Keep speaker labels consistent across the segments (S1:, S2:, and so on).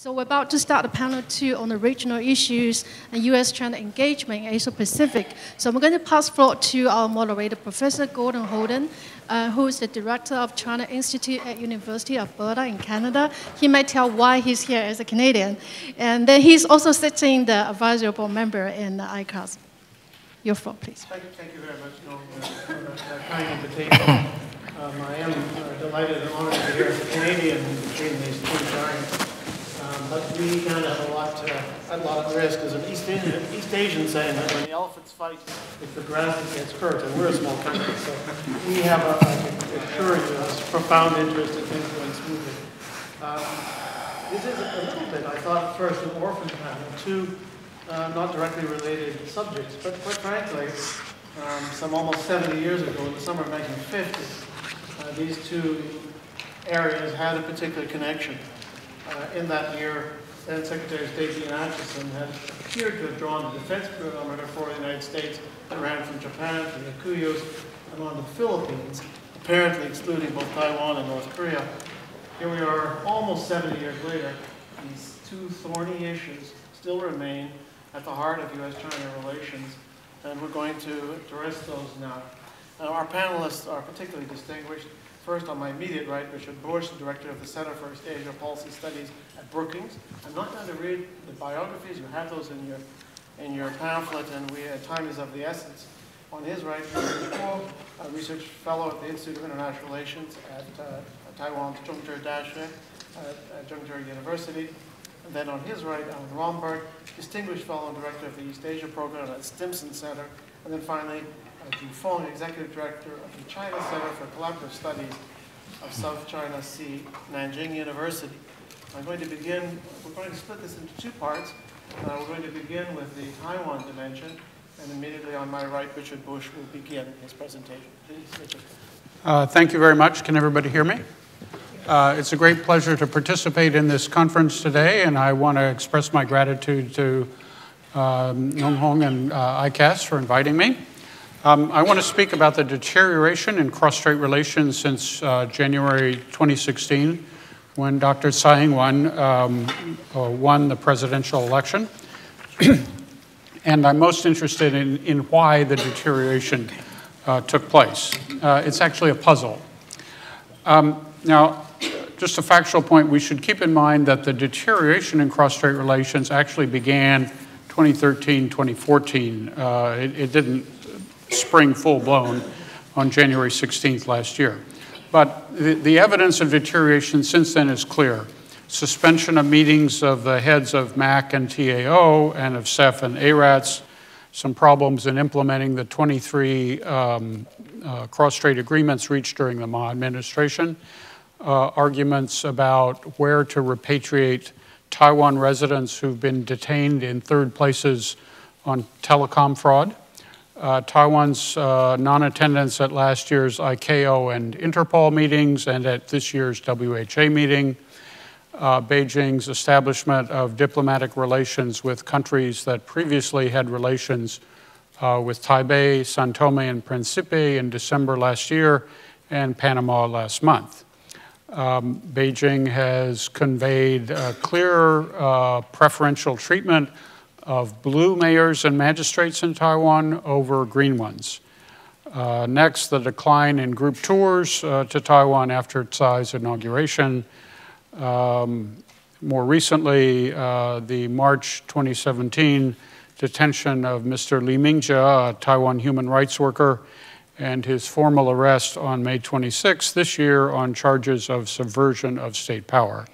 S1: So we're about to start panel 2 on the regional issues and U.S. China engagement in Asia-Pacific. So I'm going to pass floor to our moderator, Professor Gordon Houlden, who is the director of China Institute at University of Alberta in Canada. He may tell why he's here as a Canadian. And then he's also sitting the advisory board member in ICAS. Your floor, please.
S2: Thank you very much, Noel, for that kind invitation. I am delighted and honored to be here as a Canadian between these two giants. But we kind of have a lot at risk. As an East Asian saying that when the elephants fight, it's the grass that gets hurt, and we're a small country, so we have, I can assure you, a profound interest in things going smoothly. This is a little bit, I thought at first, an orphan panel, two not directly related subjects, but quite frankly, some almost 70 years ago, in the summer of 1950, these two areas had a particular connection. In that year, then Secretary of State Dean Acheson had appeared to have drawn a defense perimeter for the United States that ran from Japan to the Fu-Kuos and on the Philippines, apparently excluding both Taiwan and North Korea. Here we are, almost 70 years later. These two thorny issues still remain at the heart of U.S.-China relations, and we're going to address those now. Our panelists are particularly distinguished. First, on my immediate right, Richard Bush, the director of the Center for East Asia Policy Studies at Brookings. I'm not going to read the biographies. You have those in your pamphlet, and time is of the essence. On his right, Fu-Kuo, a research fellow at the Institute of International Relations at Taiwan's Chengchi at Chengchi University. And then on his right, Romberg, distinguished fellow and director of the East Asia program at Stimson Center. And then finally, Feng, executive director of the China Center for Collaborative Studies of South China Sea, Nanjing University. We're going to split this into two parts. We're going to begin with the Taiwan dimension, and immediately on my right, Richard Bush will begin his presentation. Please, Richard.
S3: Thank you very much. Can everybody hear me? It's a great pleasure to participate in this conference today, and I want to express my gratitude to Nong Hong and ICAS for inviting me. I want to speak about the deterioration in cross-strait relations since January 2016, when Dr. Tsai Ing-wen won the presidential election. And I'm most interested in why the deterioration took place. It's actually a puzzle. Now, just a factual point, we should keep in mind that the deterioration in cross-strait relations actually began 2013, 2014. It didn't spring full-blown on January 16th last year. But the evidence of deterioration since then is clear. Suspension of meetings of the heads of MAC and TAO and of CEF and ARATS, some problems in implementing the 23 cross-strait agreements reached during the Ma administration, arguments about where to repatriate Taiwan residents who've been detained in third places on telecom fraud, Taiwan's non-attendance at last year's ICAO and Interpol meetings and at this year's WHA meeting, Beijing's establishment of diplomatic relations with countries that previously had relations with Taipei, São Tomé and Príncipe in December last year, and Panama last month. Beijing has conveyed clear preferential treatment of blue mayors and magistrates in Taiwan over green ones. Next, the decline in group tours to Taiwan after Tsai's inauguration. More recently, the March 2017 detention of Mr. Li Mingjia, a Taiwan human rights worker, and his formal arrest on May 26 this year on charges of subversion of state power.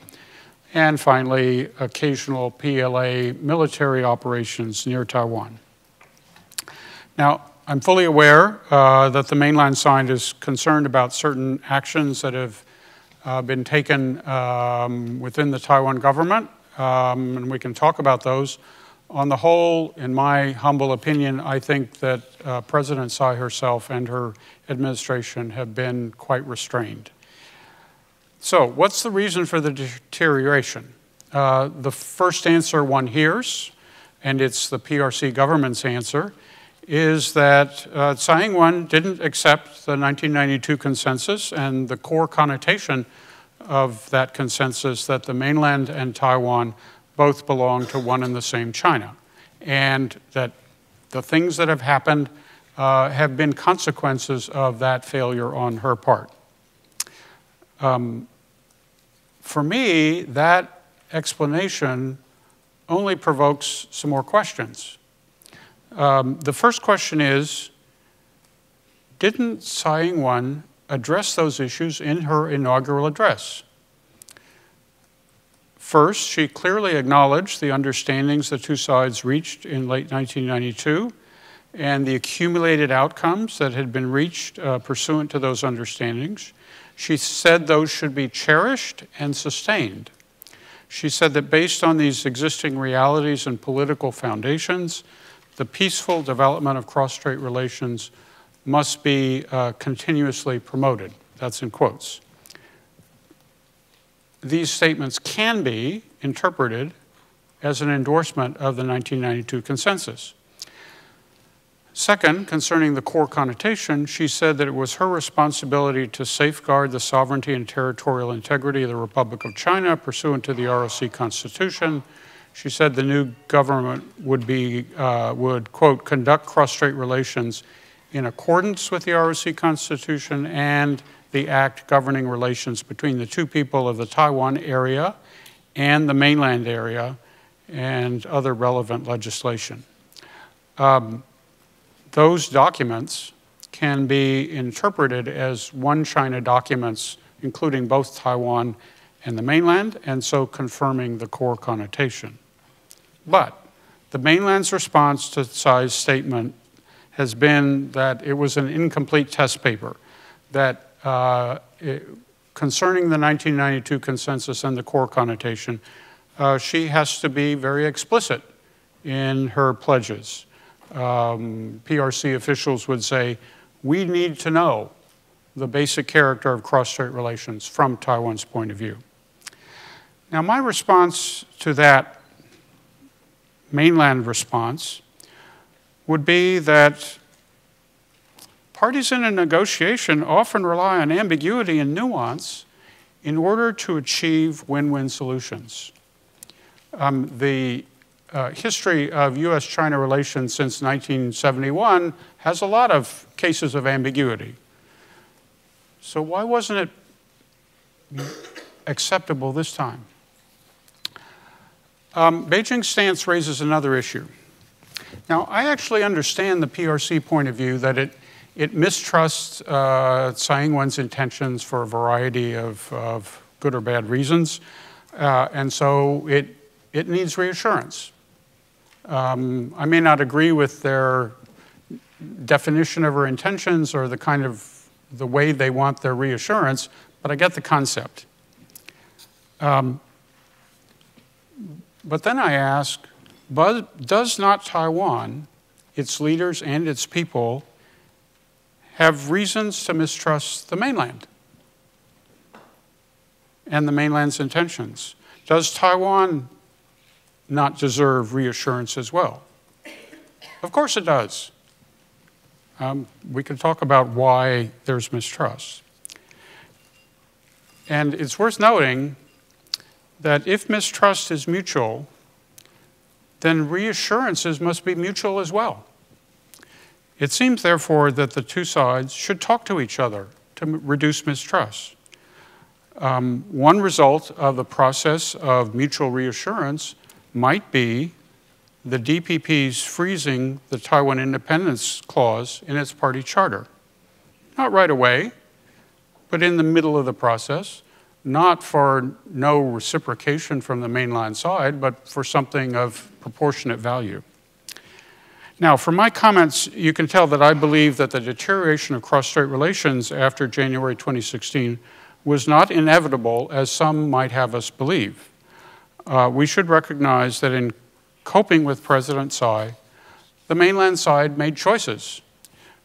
S3: And finally, occasional PLA military operations near Taiwan. Now, I'm fully aware that the mainland side is concerned about certain actions that have been taken within the Taiwan government, and we can talk about those. On the whole, in my humble opinion, I think that President Tsai herself and her administration have been quite restrained. So what's the reason for the deterioration? The first answer one hears, and it's the PRC government's answer, is that Tsai Ing-wen didn't accept the 1992 consensus, and the core connotation of that consensus that the mainland and Taiwan both belong to one and the same China, and that the things that have happened have been consequences of that failure on her part. For me, that explanation only provokes some more questions. The first question is, didn't Tsai Ing-wen address those issues in her inaugural address? First, she clearly acknowledged the understandings the two sides reached in late 1992 and the accumulated outcomes that had been reached pursuant to those understandings. She said those should be cherished and sustained. She said that based on these existing realities and political foundations, the peaceful development of cross-strait relations must be continuously promoted. That's in quotes. These statements can be interpreted as an endorsement of the 1992 consensus. Second, concerning the core connotation, she said that it was her responsibility to safeguard the sovereignty and territorial integrity of the Republic of China pursuant to the ROC Constitution. She said the new government would, quote, conduct cross-strait relations in accordance with the ROC Constitution and the act governing relations between the two people of the Taiwan area and the mainland area and other relevant legislation. Those documents can be interpreted as OneChina documents, including both Taiwan and the mainland, and so confirming the core connotation. But the mainland's response to Tsai's statement has been that it was an incomplete test paper, that concerning the 1992 consensus and the core connotation, she has to be very explicit in her pledges. PRC officials would say, we need to know the basic character of cross-strait relations from Taiwan's point of view. Now, my response to that mainland response would be that parties in a negotiation often rely on ambiguity and nuance in order to achieve win-win solutions. The history of U.S. China relations since 1971 has a lot of cases of ambiguity. So why wasn't it acceptable this time? Beijing's stance raises another issue. Now, I actually understand the PRC point of view that it mistrusts Tsai Ing-wen's intentions for a variety of good or bad reasons, and so it needs reassurance. I may not agree with their definition of her intentions or the way they want their reassurance, but I get the concept. But then I ask, does not Taiwan, its leaders and its people, have reasons to mistrust the mainland and the mainland's intentions? Does Taiwan not deserve reassurance as well? Of course it does. We can talk about why there's mistrust. And it's worth noting that if mistrust is mutual, then reassurances must be mutual as well. It seems, therefore, that the two sides should talk to each other to reduce mistrust. One result of the process of mutual reassurance might be the DPP's freezing the Taiwan independence clause in its party charter. Not right away, but in the middle of the process, not for no reciprocation from the mainland side, but for something of proportionate value. Now, from my comments, you can tell that I believe that the deterioration of cross-strait relations after January 2016 was not inevitable, as some might have us believe. We should recognize that in coping with President Tsai, the mainland side made choices.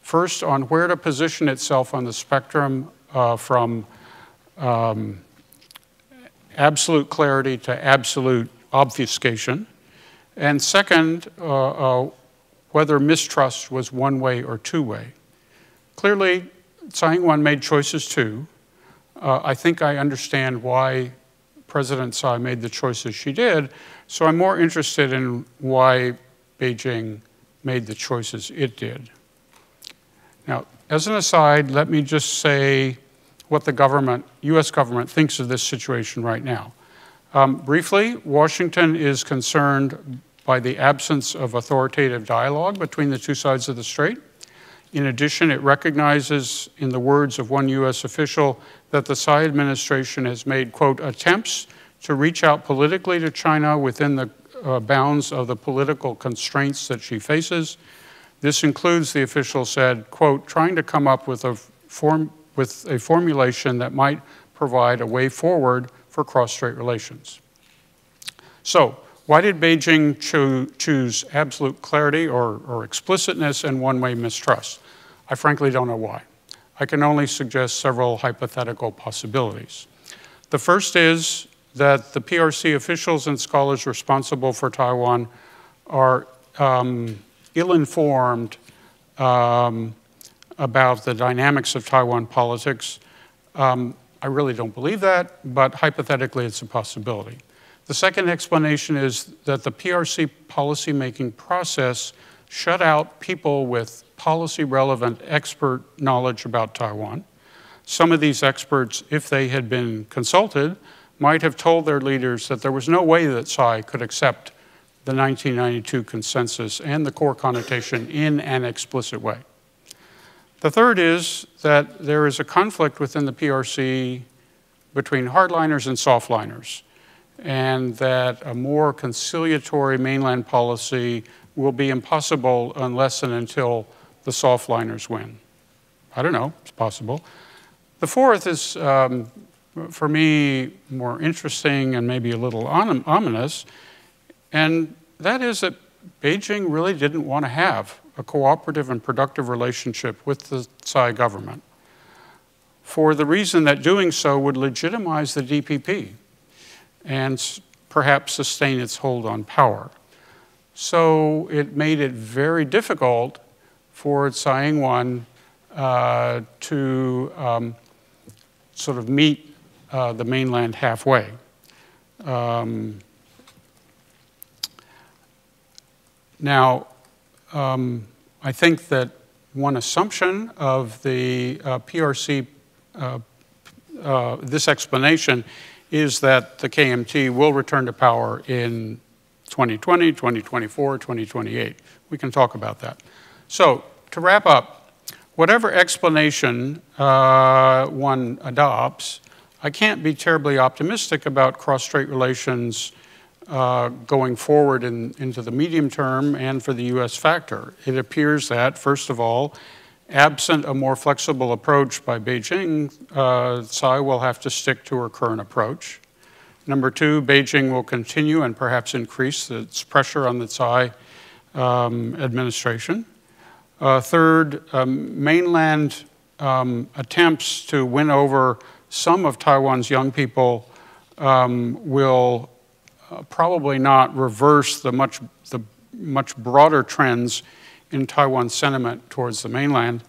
S3: First, on where to position itself on the spectrum from absolute clarity to absolute obfuscation. And second, whether mistrust was one-way or two-way. Clearly, Tsai Ing-wen made choices too, I think I understand why President Tsai made the choices she did, so I'm more interested in why Beijing made the choices it did. Now, as an aside, let me just say what the government, U.S. government, thinks of this situation right now. Briefly, Washington is concerned by the absence of authoritative dialogue between the two sides of the strait. In addition, it recognizes, in the words of one U.S. official, that the Tsai administration has made, quote, attempts to reach out politically to China within the bounds of the political constraints that she faces. This includes, the official said, quote, trying to come up with a formulation that might provide a way forward for cross-strait relations. So, why did Beijing choose absolute clarity or explicitness and one-way mistrust? I frankly don't know why. I can only suggest several hypothetical possibilities. The first is that the PRC officials and scholars responsible for Taiwan are ill-informed about the dynamics of Taiwan politics. I really don't believe that, but hypothetically it's a possibility. The second explanation is that the PRC policymaking process shut out people with policy-relevant expert knowledge about Taiwan. Some of these experts, if they had been consulted, might have told their leaders that there was no way that Tsai could accept the 1992 consensus and the core connotation in an explicit way. The third is that there is a conflict within the PRC between hardliners and softliners, and that a more conciliatory mainland policy will be impossible unless and until the softliners win. I don't know, it's possible. The fourth is, for me, more interesting and maybe a little ominous, and that is that Beijing really didn't want to have a cooperative and productive relationship with the Tsai government, for the reason that doing so would legitimize the DPP and perhaps sustain its hold on power. So it made it very difficult for Tsai Ing-wen to sort of meet the mainland halfway. Now, I think that one assumption of the PRC, this explanation, is that the KMT will return to power in 2020, 2024, 2028. We can talk about that. So, to wrap up, whatever explanation one adopts, I can't be terribly optimistic about cross-strait relations going forward into the medium term and for the U.S. factor. It appears that, first of all, absent a more flexible approach by Beijing, Tsai will have to stick to her current approach. Number two, Beijing will continue and perhaps increase its pressure on the Tsai administration. Third, mainland attempts to win over some of Taiwan's young people will probably not reverse the much broader trends in Taiwan's sentiment towards the mainland.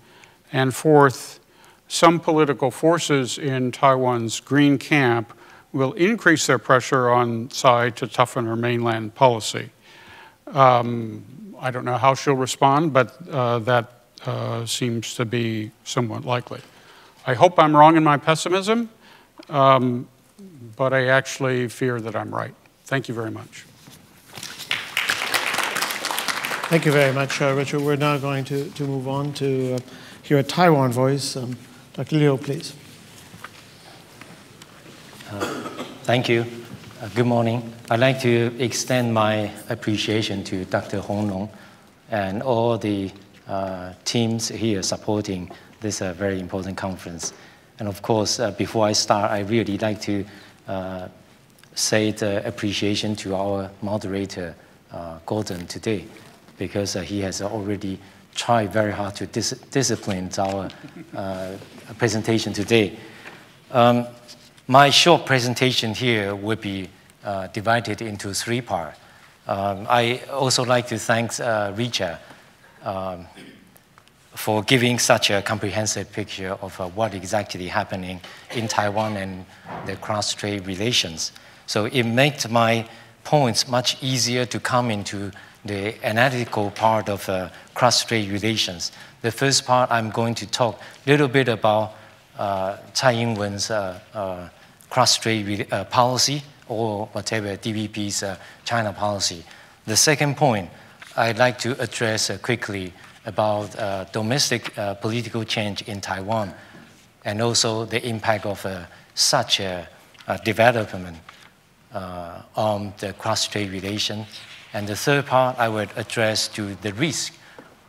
S3: And fourth, some political forces in Taiwan's Green camp will increase their pressure on Tsai to toughen her mainland policy. I don't know how she'll respond, but that seems to be somewhat likely. I hope I'm wrong in my pessimism, but I actually fear that I'm right. Thank you very much.
S2: Thank you very much, Richard. We're now going to move on to hear a Taiwan voice. Dr. Liu, please.
S4: Thank you. Good morning. I'd like to extend my appreciation to Dr. Houlden and all the teams here supporting this very important conference. And of course, before I start, I really like to say the appreciation to our moderator, Gordon, today, because he has already tried very hard to discipline our presentation today. My short presentation here will be divided into three parts. I also like to thank Richard for giving such a comprehensive picture of what exactly happening in Taiwan and the cross-strait relations. So it makes my points much easier to come into the analytical part of cross-strait relations. The first part, I'm going to talk a little bit about Tsai Ing-wen's cross-strait policy, or whatever DPP's China policy. The second point, I'd like to address quickly about domestic political change in Taiwan, and also the impact of such a development on the cross-strait relation. And the third part, I would address to the risk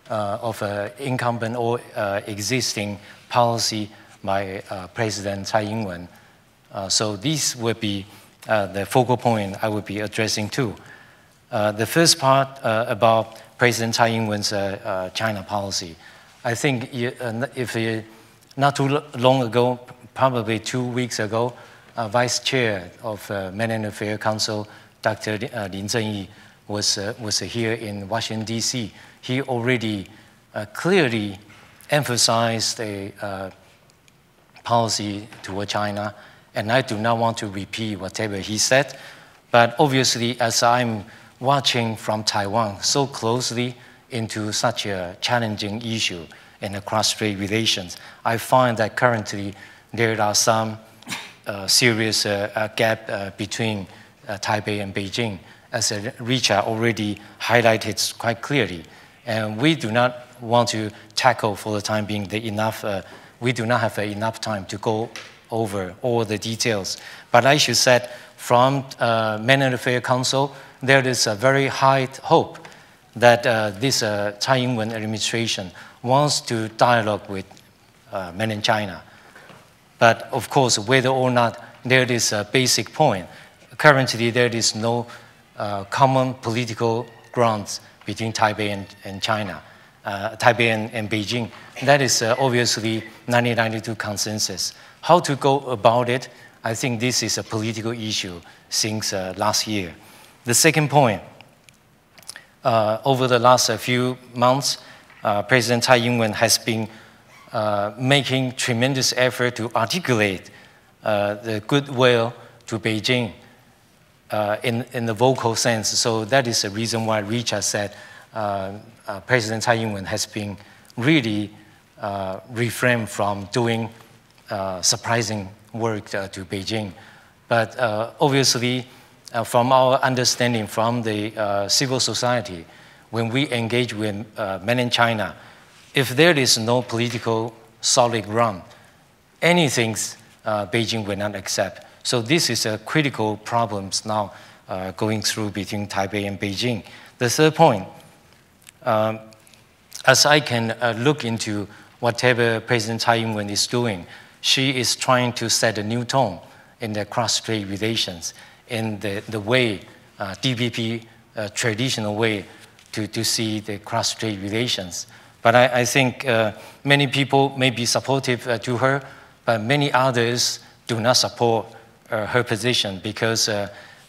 S4: of incumbent or existing policy by President Tsai Ing-wen. So these would be the focal point I would be addressing too. The first part about President Tsai Ing-wen's China policy. I think if not too long ago, probably 2 weeks ago, Vice Chair of Mainland Affairs Council, Dr. Lin Zhenyi, was here in Washington, D.C. He already clearly emphasized a policy toward China, and I do not want to repeat whatever he said, but obviously as I'm watching from Taiwan so closely into such a challenging issue in the cross-strait relations, I find that currently there are some serious gap between Taipei and Beijing, as Richard already highlighted quite clearly. And we do not want to tackle for the time being we do not have enough time to go over all the details. But I should say, from Mainland Affairs Council, there is a very high hope that this Tsai Ing-wen administration wants to dialogue with mainland China. But of course, whether or not there is a basic point, currently there is no common political grounds between Taipei and China, Taipei and Beijing. That is obviously 1992 consensus. How to go about it, I think this is a political issue since last year. The second point, over the last few months, President Tsai Ing-wen has been making tremendous effort to articulate the goodwill to Beijing in the vocal sense. So that is the reason why Richard said President Tsai Ing-wen has been really refrained from doing surprising work to Beijing. But obviously, from our understanding from the civil society, when we engage with mainland China, if there is no political solid ground, anything Beijing will not accept. So this is a critical problem now going through between Taipei and Beijing. The third point, as I can look into whatever President Tsai Ing-wen is doing, she is trying to set a new tone in the cross-strait relations, in the way, DPP traditional way to see the cross-strait relations. But I think many people may be supportive to her, but many others do not support her position, because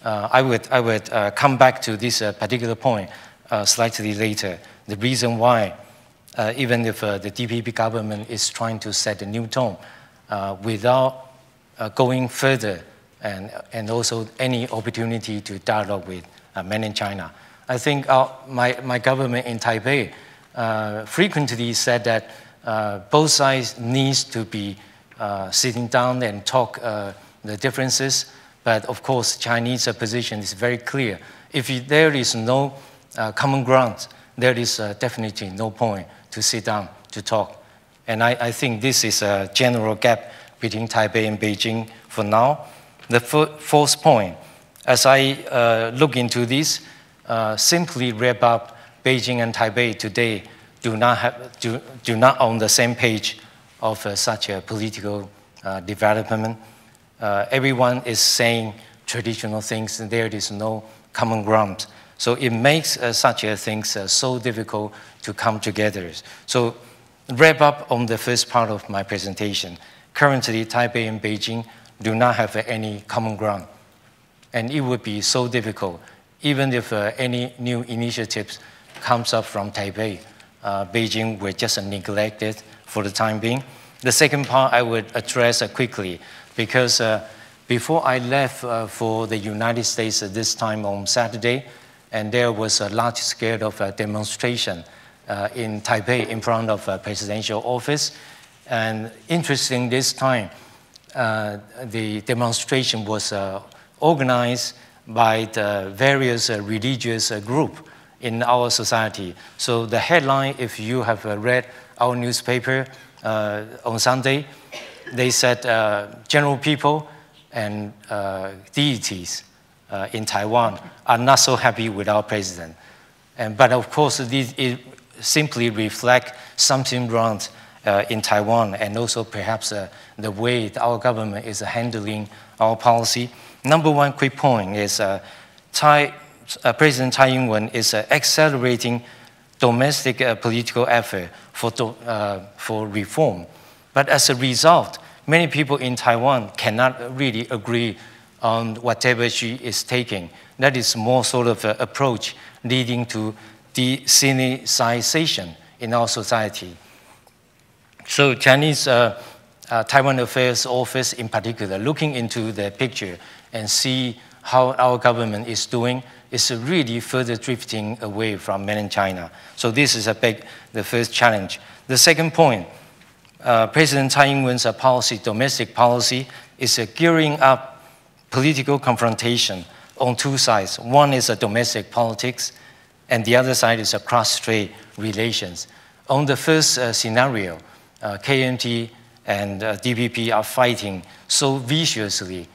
S4: I would come back to this particular point slightly later. The reason why, even if the DPP government is trying to set a new tone without going further and also any opportunity to dialogue with mainland China. I think my government in Taipei frequently said that both sides needs to be sitting down and talk the differences, but of course Chinese position is very clear. If there is no common ground, there is definitely no point to sit down to talk. And I think this is a general gap between Taipei and Beijing for now. The fourth point, as I look into this, simply wrap up, Beijing and Taipei today do not on the same page of such a political development. Everyone is saying traditional things, and there is no common ground. So it makes such things so difficult to come together. So wrap up on the first part of my presentation. Currently, Taipei and Beijing do not have any common ground. And it would be so difficult, even if any new initiatives comes up from Taipei, Beijing were just neglected for the time being. The second part I would address quickly, because before I left for the United States this time on Saturday, and there was a large scale of demonstration in Taipei in front of a presidential office. And interesting this time, the demonstration was organized by the various religious groups in our society. So the headline, if you have read our newspaper on Sunday, they said general people and deities in Taiwan are not so happy with our president. But of course, it simply reflects something wrong in Taiwan, and also perhaps the way our government is handling our policy. Number one quick point is President Tsai Ing-wen is accelerating domestic political effort for reform. But as a result, many people in Taiwan cannot really agree on whatever she is taking. That is more sort of an approach leading to de-Sinicization in our society. So Chinese Taiwan Affairs Office in particular, looking into the picture and see how our government is doing, is really further drifting away from mainland China. So this is the first challenge. The second point, President Tsai Ing-wen's domestic policy, is gearing up political confrontation on two sides. One is domestic politics, and the other side is cross-strait relations. On the first scenario, KMT and DPP are fighting so viciously.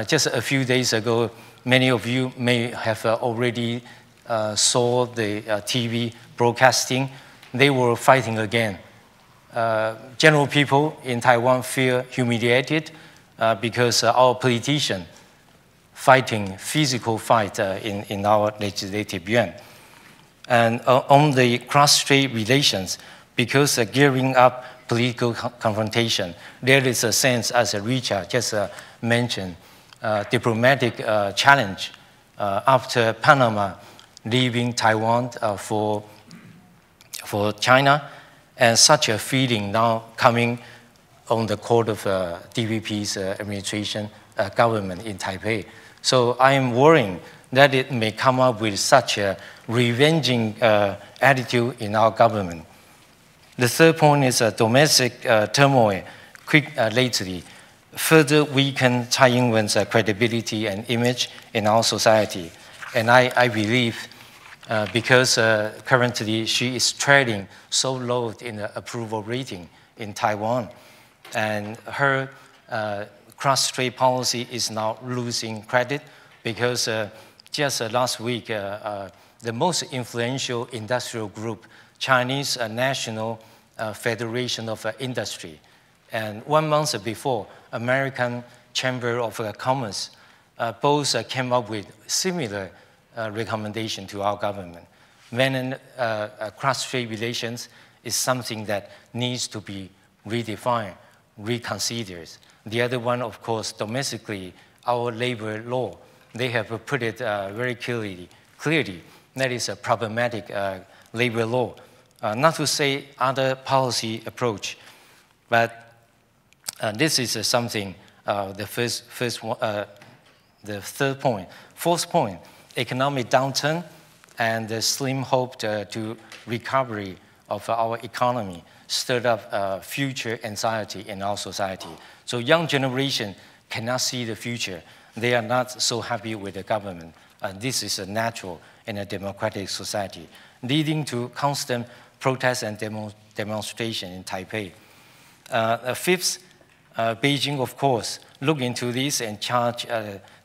S4: Just a few days ago, many of you may have already saw the TV broadcasting. They were fighting again. General people in Taiwan feel humiliated because our politicians fighting physical fight in our legislative yuan. And on the cross-strait relations, because gearing up political confrontation, there is a sense, as Richard just mentioned, diplomatic challenge after Panama leaving Taiwan for China, and such a feeling now coming on the court of DPP's administration government in Taipei. So I am worrying that it may come up with such a revenging attitude in our government. The third point is domestic turmoil lately further weaken Tsai Ing-wen's credibility and image in our society. And I believe because currently she is trading so low in the approval rating in Taiwan, and her cross-strait policy is now losing credit because just last week, the most influential industrial group, Chinese National Federation of Industry, and 1 month before, American Chamber of Commerce, both came up with similar recommendation to our government. When cross-strait relations is something that needs to be redefined, reconsidered. The other one, of course, domestically, our labor law, they have put it very clearly, that is a problematic labor law. Not to say other policy approach, but this is something, the third point. Fourth point, economic downturn and the slim hope to recovery of our economy stirred up future anxiety in our society. So young generation cannot see the future. They are not so happy with the government. This is natural in a democratic society, leading to constant protests and demonstration in Taipei. Fifth, Beijing, of course, look into this and charge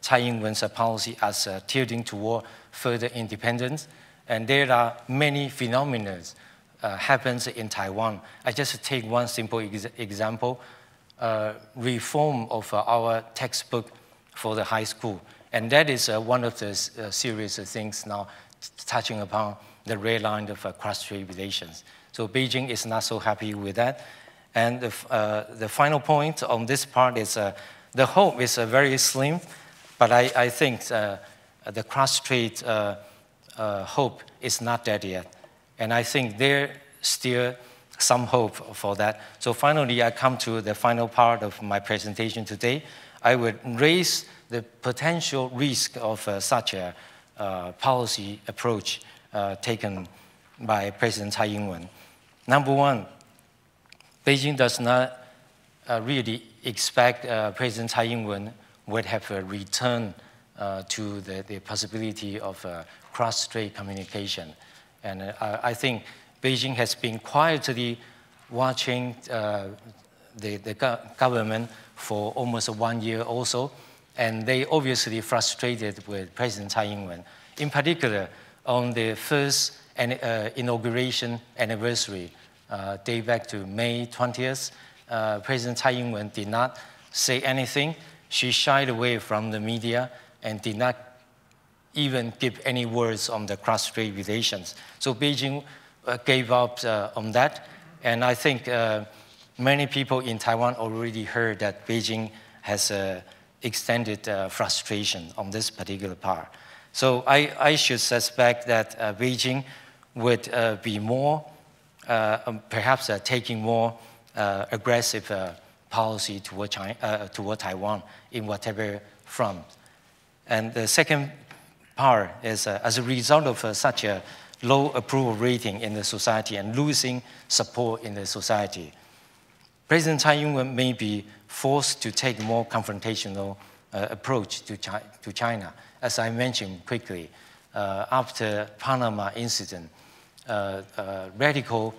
S4: Tsai Ing-wen's policy as tilting toward further independence. And there are many phenomena happens in Taiwan. I just take one simple example, reform of our textbook for the high school. And that is one of the serious things now touching upon the red line of cross-strait relations. So Beijing is not so happy with that. And the final point on this part is the hope is very slim, but I think the cross-strait hope is not dead yet. And I think still some hope for that. So finally, I come to the final part of my presentation today. I would raise the potential risk of such a policy approach taken by President Tsai Ing-wen. Number one, Beijing does not really expect President Tsai Ing-wen would have a return to the possibility of cross-strait communication. And I think Beijing has been quietly watching the government for almost 1 year also, and they obviously frustrated with President Tsai Ing-wen. In particular, on the first inauguration anniversary, day back to May 20th, President Tsai Ing-wen did not say anything. She shied away from the media and did not even give any words on the cross-strait relations. So Beijing gave up on that, and I think many people in Taiwan already heard that Beijing has extended frustration on this particular part. So I should suspect that Beijing would be more, perhaps taking more aggressive policy toward Taiwan in whatever front. And the second part is as a result of such a low approval rating in the society and losing support in the society, President Tsai Ing-wen may be forced to take a more confrontational approach to China. As I mentioned quickly, after Panama incident, radical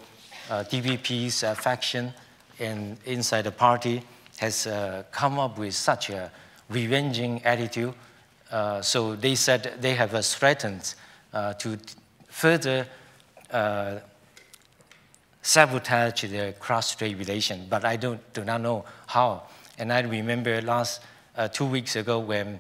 S4: DPP's faction inside the party has come up with such a revenging attitude. So they said they have threatened to further sabotage the cross-strait relation, but I do not know how. And I remember 2 weeks ago when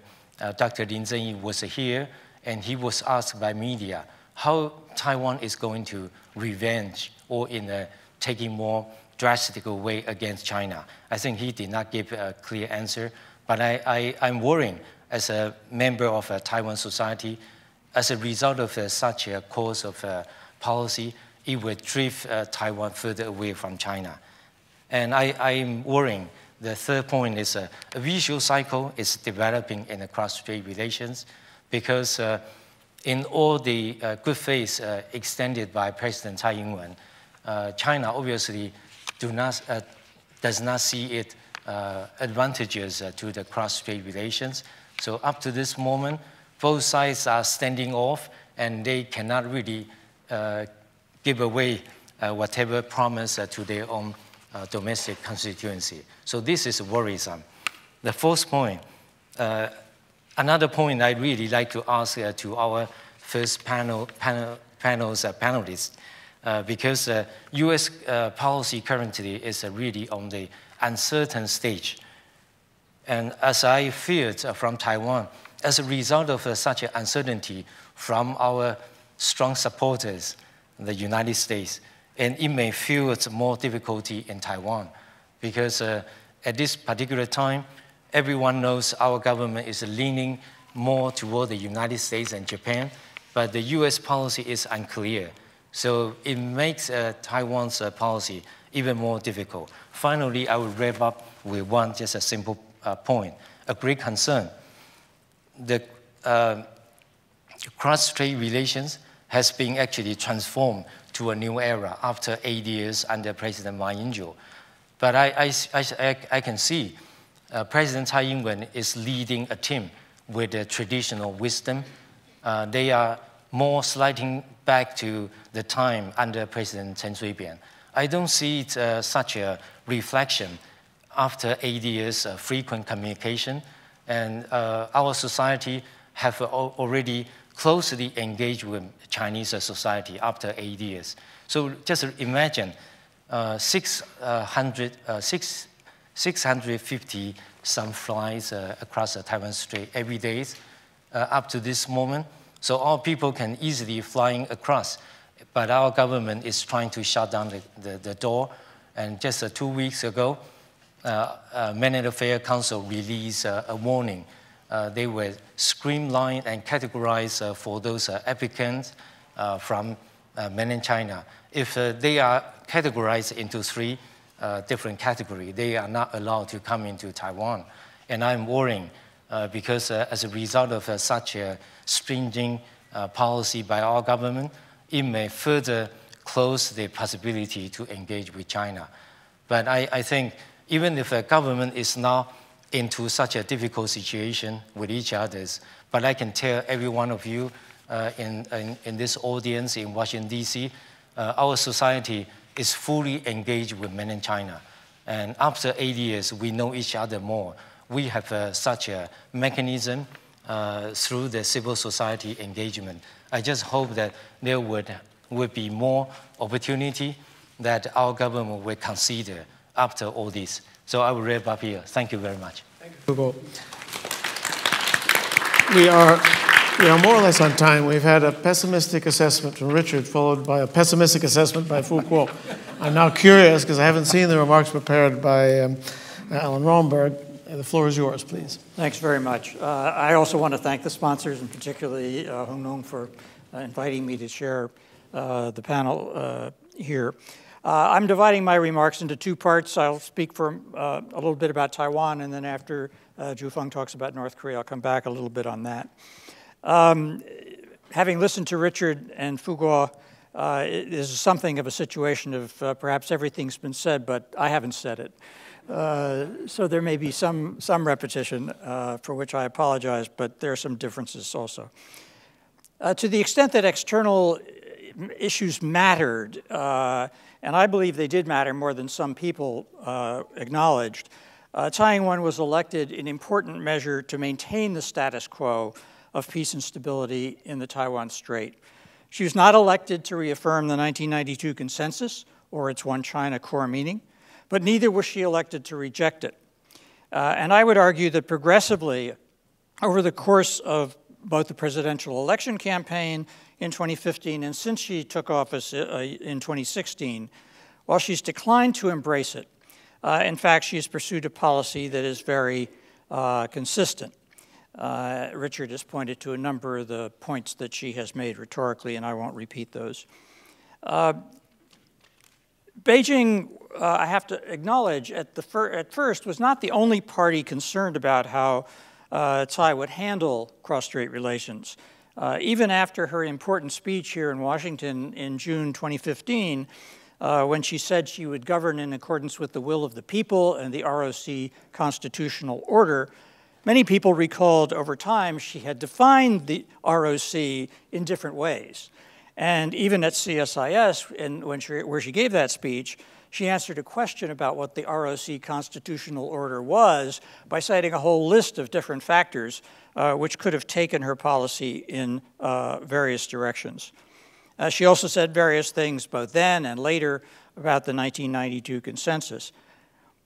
S4: Dr. Lin Zhenyi was here, and he was asked by media how Taiwan is going to revenge or in a taking more drastic way against China. I think he did not give a clear answer, but I'm worrying as a member of a Taiwan society, as a result of such a course of policy, it would drift Taiwan further away from China. And I'm worrying. The third point is a visual cycle is developing in the cross-strait relations because in all the good faith extended by President Tsai Ing-wen, China obviously does not see it advantages to the cross-strait relations. So up to this moment, both sides are standing off and they cannot really give away whatever promise to their own domestic constituency. So this is worrisome. The fourth point, another point I'd really like to ask to our first panelists, because U.S. policy currently is really on the uncertain stage. And as I feared from Taiwan, as a result of such an uncertainty from our strong supporters, the United States, and it may feel it's more difficulty in Taiwan because at this particular time, everyone knows our government is leaning more toward the United States and Japan, but the US policy is unclear. So it makes Taiwan's policy even more difficult. Finally, I will wrap up with just a simple point, a great concern. The cross-strait relations has been actually transformed to a new era after 8 years under President Ma Ying-jeou. But I can see President Tsai Ing-wen is leading a team with a traditional wisdom. They are more sliding back to the time under President Chen Shui-bian. I don't see it such a reflection after 8 years of frequent communication, and our society have already closely engaged with Chinese society after 8 years. So just imagine 650 some flights across the Taiwan Strait every day up to this moment. So all people can easily flying across, but our government is trying to shut down the door. And just 2 weeks ago, Management Affairs Council released a warning. They were streamlined and categorized for those applicants from mainland China, if they are categorized into three different categories, they are not allowed to come into Taiwan. And I'm worrying because as a result of such a stringent policy by our government, it may further close the possibility to engage with China. But I think even if a government is now into such a difficult situation with each other, but I can tell every one of you in this audience in Washington, D.C., our society is fully engaged with mainland China. And after 8 years, we know each other more. We have such a mechanism through the civil society engagement. I just hope that there would be more opportunity that our government will consider after all this. So I will wrap up here. Thank you very much.
S2: Thank you, Fu-Kuo. We are more or less on time. We've had a pessimistic assessment from Richard, followed by a pessimistic assessment by Fu-Kuo. I'm now curious, because I haven't seen the remarks prepared by Alan Romberg. The floor is yours, please.
S5: Thanks very much. I also want to thank the sponsors, and particularly Hung Nong for inviting me to share the panel here. I'm dividing my remarks into two parts. I'll speak for a little bit about Taiwan, and then after Zhu Feng talks about North Korea, I'll come back a little bit on that. Having listened to Richard and Fu-Kuo, it is something of a situation of perhaps everything's been said, but I haven't said it. So there may be some repetition, for which I apologize, but there are some differences also. To the extent that external issues mattered, and I believe they did matter more than some people acknowledged, Tsai Ing-wen was elected in important measure to maintain the status quo of peace and stability in the Taiwan Strait. She was not elected to reaffirm the 1992 consensus or its One China core meaning, but neither was she elected to reject it. And I would argue that progressively, over the course of both the presidential election campaign in 2015 and since she took office in 2016, while she's declined to embrace it, in fact, she has pursued a policy that is very consistent. Richard has pointed to a number of the points that she has made rhetorically, and I won't repeat those. Beijing, I have to acknowledge, at first was not the only party concerned about how Tsai would handle cross-strait relations. Even after her important speech here in Washington in June 2015, when she said she would govern in accordance with the will of the people and the ROC constitutional order, many people recalled over time she had defined the ROC in different ways. And even at CSIS, where she gave that speech, she answered a question about what the ROC constitutional order was by citing a whole list of different factors which could have taken her policy in various directions. She also said various things both then and later about the 1992 consensus.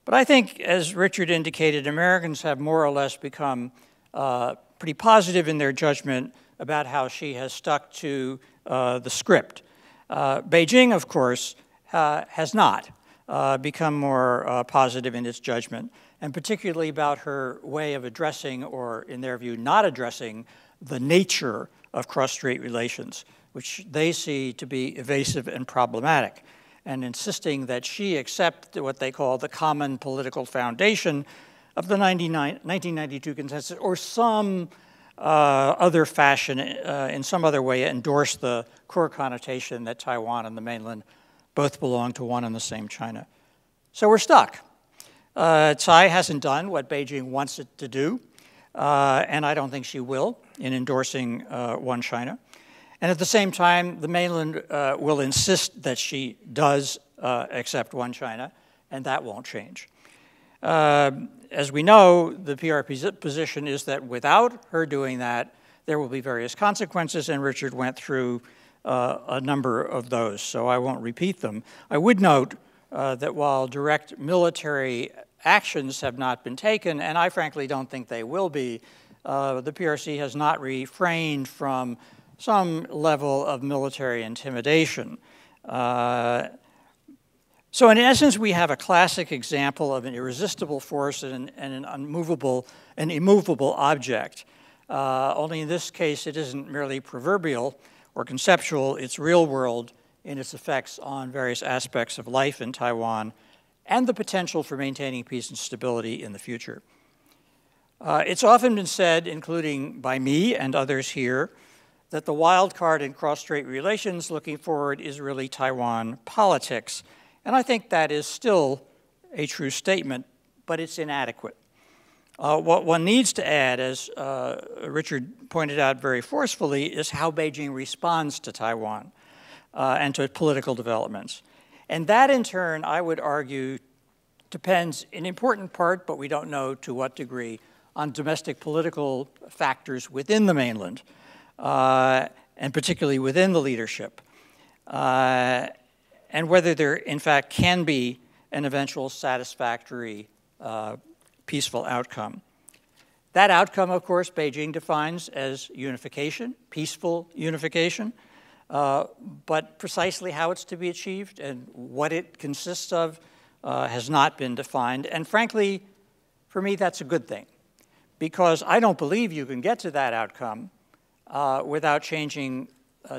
S5: But I think, as Richard indicated, Americans have more or less become pretty positive in their judgment about how she has stuck to the script. Beijing, of course, has not become more positive in its judgment, and particularly about her way of addressing, or in their view, not addressing, the nature of cross-strait relations, which they see to be evasive and problematic, and insisting that she accept what they call the common political foundation of the 1992 consensus, or some other fashion, in some other way, endorse the core connotation that Taiwan and the mainland both belong to one and the same China. So we're stuck. Tsai hasn't done what Beijing wants it to do, and I don't think she will in endorsing One China. And at the same time, the mainland will insist that she does accept One China, and that won't change. As we know, the PRP's position is that without her doing that, there will be various consequences, and Richard went through a number of those, so I won't repeat them. I would note that while direct military actions have not been taken, and I frankly don't think they will be, the PRC has not refrained from some level of military intimidation. So in essence, we have a classic example of an irresistible force and an immovable object. Only in this case, it isn't merely proverbial or conceptual, it's real world in its effects on various aspects of life in Taiwan and the potential for maintaining peace and stability in the future. It's often been said, including by me and others here, that the wild card in cross-strait relations looking forward is really Taiwan politics. And I think that is still a true statement, but it's inadequate. What one needs to add, as Richard pointed out very forcefully, is how Beijing responds to Taiwan and to political developments. And that, in turn, I would argue, depends in important part, but we don't know to what degree, on domestic political factors within the mainland, and particularly within the leadership, and whether there, in fact, can be an eventual satisfactory peaceful outcome. That outcome, of course, Beijing defines as unification, peaceful unification, but precisely how it's to be achieved and what it consists of has not been defined. And frankly, for me, that's a good thing, because I don't believe you can get to that outcome without changing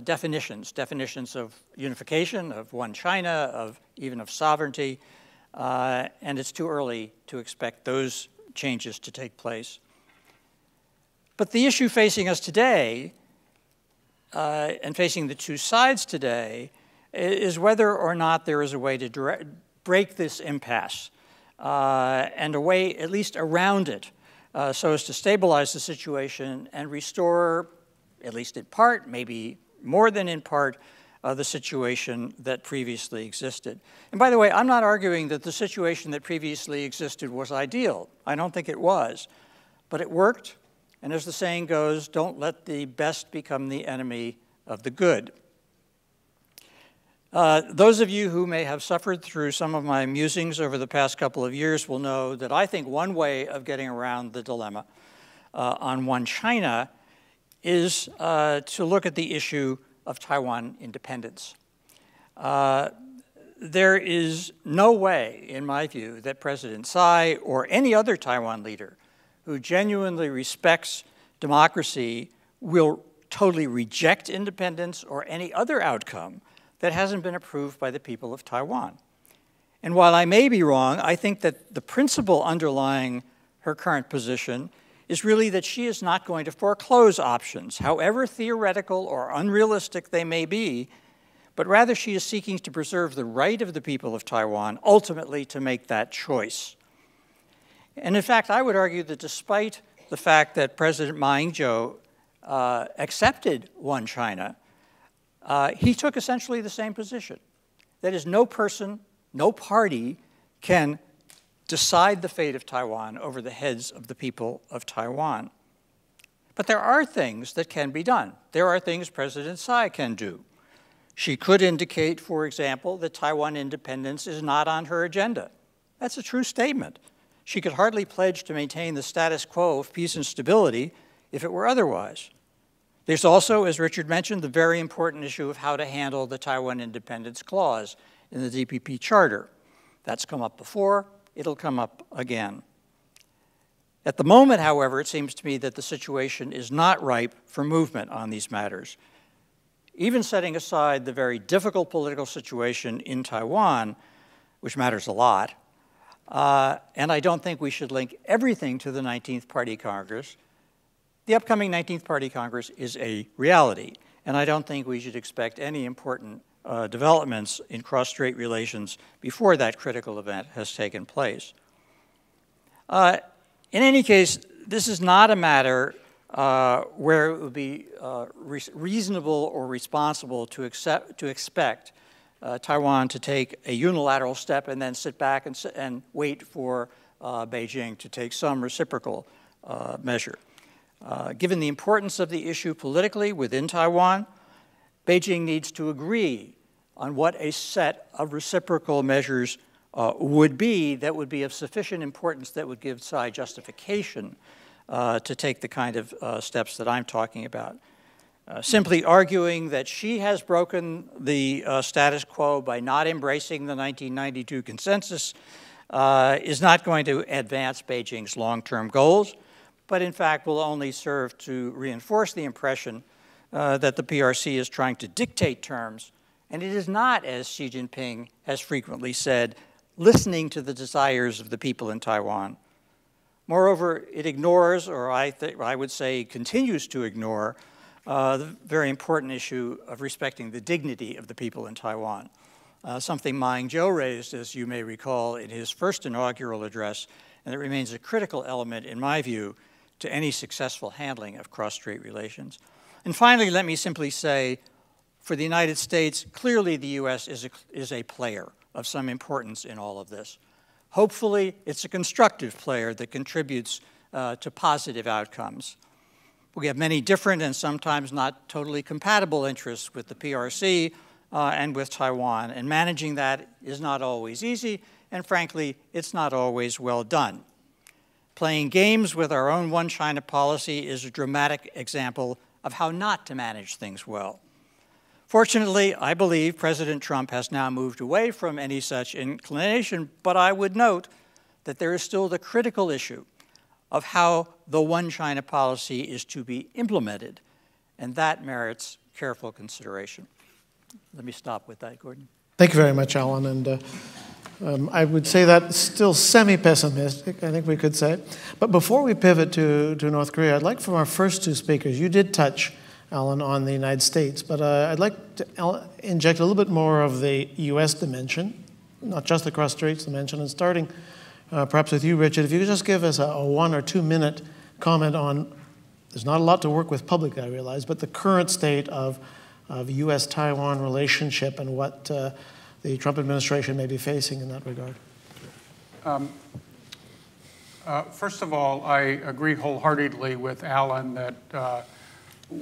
S5: definitions of unification, of one China, even of sovereignty, and it's too early to expect those changes to take place. But the issue facing us today, and facing the two sides today, is whether or not there is a way to break this impasse, and a way at least around it, so as to stabilize the situation and restore, at least in part, maybe more than in part, the situation that previously existed. And by the way, I'm not arguing that the situation that previously existed was ideal. I don't think it was. But it worked, and as the saying goes, don't let the best become the enemy of the good. Those of you who may have suffered through some of my musings over the past couple of years will know that I think one way of getting around the dilemma on One China is to look at the issue of Taiwan independence. There is no way, in my view, that President Tsai or any other Taiwan leader who genuinely respects democracy will totally reject independence or any other outcome that hasn't been approved by the people of Taiwan. And while I may be wrong, I think that the principle underlying her current position is really that she is not going to foreclose options, however theoretical or unrealistic they may be, but rather she is seeking to preserve the right of the people of Taiwan ultimately to make that choice. And in fact, I would argue that despite the fact that President Ma Ying-jeou accepted One China, he took essentially the same position. That is, no person, no party can decide the fate of Taiwan over the heads of the people of Taiwan. But there are things that can be done. There are things President Tsai can do. She could indicate, for example, that Taiwan independence is not on her agenda. That's a true statement. She could hardly pledge to maintain the status quo of peace and stability if it were otherwise. There's also, as Richard mentioned, the very important issue of how to handle the Taiwan independence clause in the DPP charter. That's come up before. It'll come up again. At the moment, however, it seems to me that the situation is not ripe for movement on these matters. Even setting aside the very difficult political situation in Taiwan, which matters a lot, and I don't think we should link everything to the 19th Party Congress, the upcoming 19th Party Congress is a reality, and I don't think we should expect any important developments in cross-strait relations before that critical event has taken place. In any case, this is not a matter where it would be reasonable or responsible to expect Taiwan to take a unilateral step and then sit back and wait for Beijing to take some reciprocal measure. Given the importance of the issue politically within Taiwan, Beijing needs to agree on what a set of reciprocal measures would be that would be of sufficient importance that would give Tsai justification to take the kind of steps that I'm talking about. Simply arguing that she has broken the status quo by not embracing the 1992 consensus is not going to advance Beijing's long-term goals, but in fact will only serve to reinforce the impression that the PRC is trying to dictate terms And it is not, as Xi Jinping has frequently said, listening to the desires of the people in Taiwan. Moreover, it ignores, or I would say continues to ignore, the very important issue of respecting the dignity of the people in Taiwan. Something Ma Ying-jeou raised, as you may recall, in his first inaugural address, and it remains a critical element, in my view, to any successful handling of cross-strait relations. And finally, let me simply say, for the United States, clearly the U.S. is a player of some importance in all of this. Hopefully, it's a constructive player that contributes to positive outcomes. We have many different and sometimes not totally compatible interests with the PRC and with Taiwan, and managing that is not always easy, and frankly, it's not always well done. Playing games with our own One China policy is a dramatic example of how not to manage things well. Fortunately, I believe President Trump has now moved away from any such inclination, but I would note that there is still the critical issue of how the One China policy is to be implemented, and that merits careful consideration. Let me stop with that, Gordon.
S2: Thank you very much, Alan. And I would say that's still semi-pessimistic, I think we could say. But before we pivot to North Korea, I'd like from our first two speakers, you did touch, Alan, on the United States, but I'd like to inject a little bit more of the U.S. dimension, not just the cross-straits dimension, and starting perhaps with you, Richard, if you could just give us a 1 or 2 minute comment on, there's not a lot to work with publicly, I realize, but the current state of U.S.-Taiwan relationship and what the Trump administration may be facing in that regard.
S3: First of all, I agree wholeheartedly with Alan that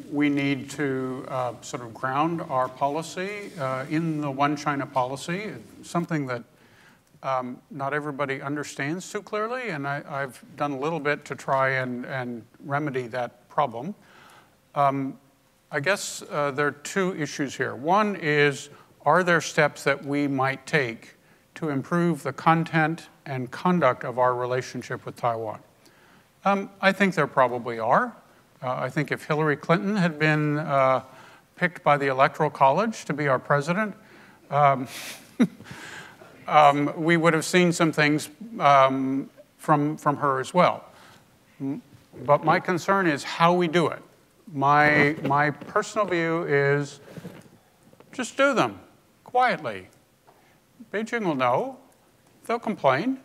S3: we need to sort of ground our policy in the One China policy, something that not everybody understands too clearly, and I've done a little bit to try and remedy that problem. I guess there are two issues here. One is, are there steps that we might take to improve the content and conduct of our relationship with Taiwan? I think there probably are. I think if Hillary Clinton had been picked by the Electoral College to be our president, we would have seen some things from her as well. But my concern is how we do it. My personal view is just do them quietly. Beijing will know. They'll complain.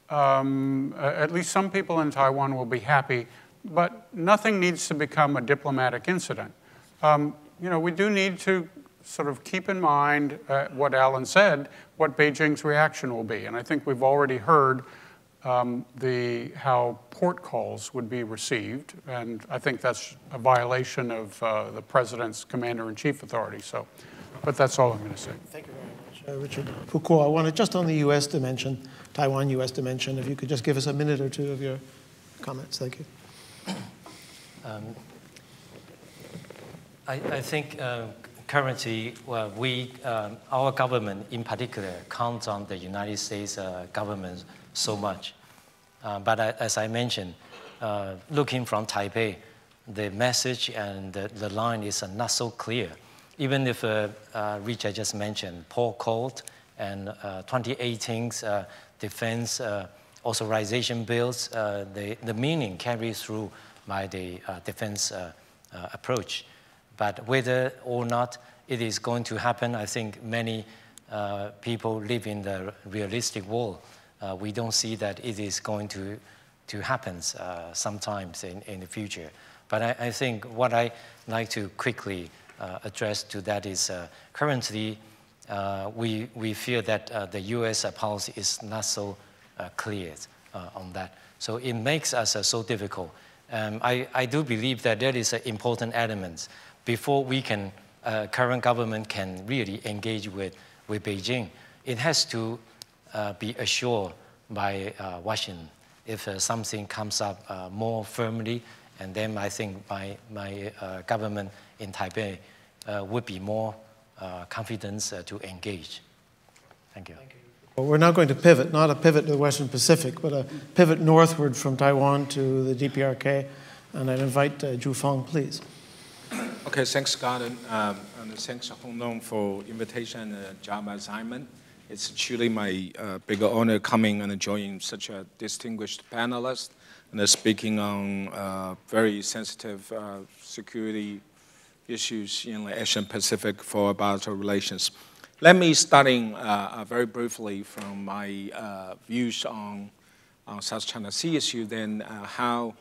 S3: At least some people in Taiwan will be happy, but nothing needs to become a diplomatic incident. We do need to sort of keep in mind what Alan said, what Beijing's reaction will be. And I think we've already heard how port calls would be received, and I think that's a violation of the president's commander-in-chief authority. But that's all I'm going to say.
S2: Thank you very much, Richard. Fu-Kuo, I wanted just on the U.S. dimension, Taiwan-U.S. dimension, if you could just give us a minute or two of your comments. Thank you.
S4: I think currently, our government in particular counts on the United States government so much. But as I mentioned, looking from Taipei, the message and the line is not so clear. Even if Richard just mentioned port code and 2018's defense authorization bills, the meaning carries through by the defense approach. But whether or not it is going to happen, I think many people live in the realistic world. We don't see that it is going to happen sometimes in the future. But I think what I like to quickly address to that is currently we feel that the U.S. policy is not so clear on that. So it makes us so difficult. I do believe that there is an important element before we can, current government can really engage with Beijing. It has to be assured by Washington if something comes up more firmly, and then I think my government in Taipei would be more confident to engage. Thank you.
S2: Well, we're now going to pivot, not a pivot to the Western Pacific, but a pivot northward from Taiwan to the DPRK. And I'd invite Feng, please.
S6: Okay, thanks, Gordon. and thanks Houlden for invitation and job assignment. It's truly my big honor coming and joining such a distinguished panelist and speaking on very sensitive security issues in the Asian Pacific for bilateral relations. Let me starting very briefly from my views on South China Sea issue, then how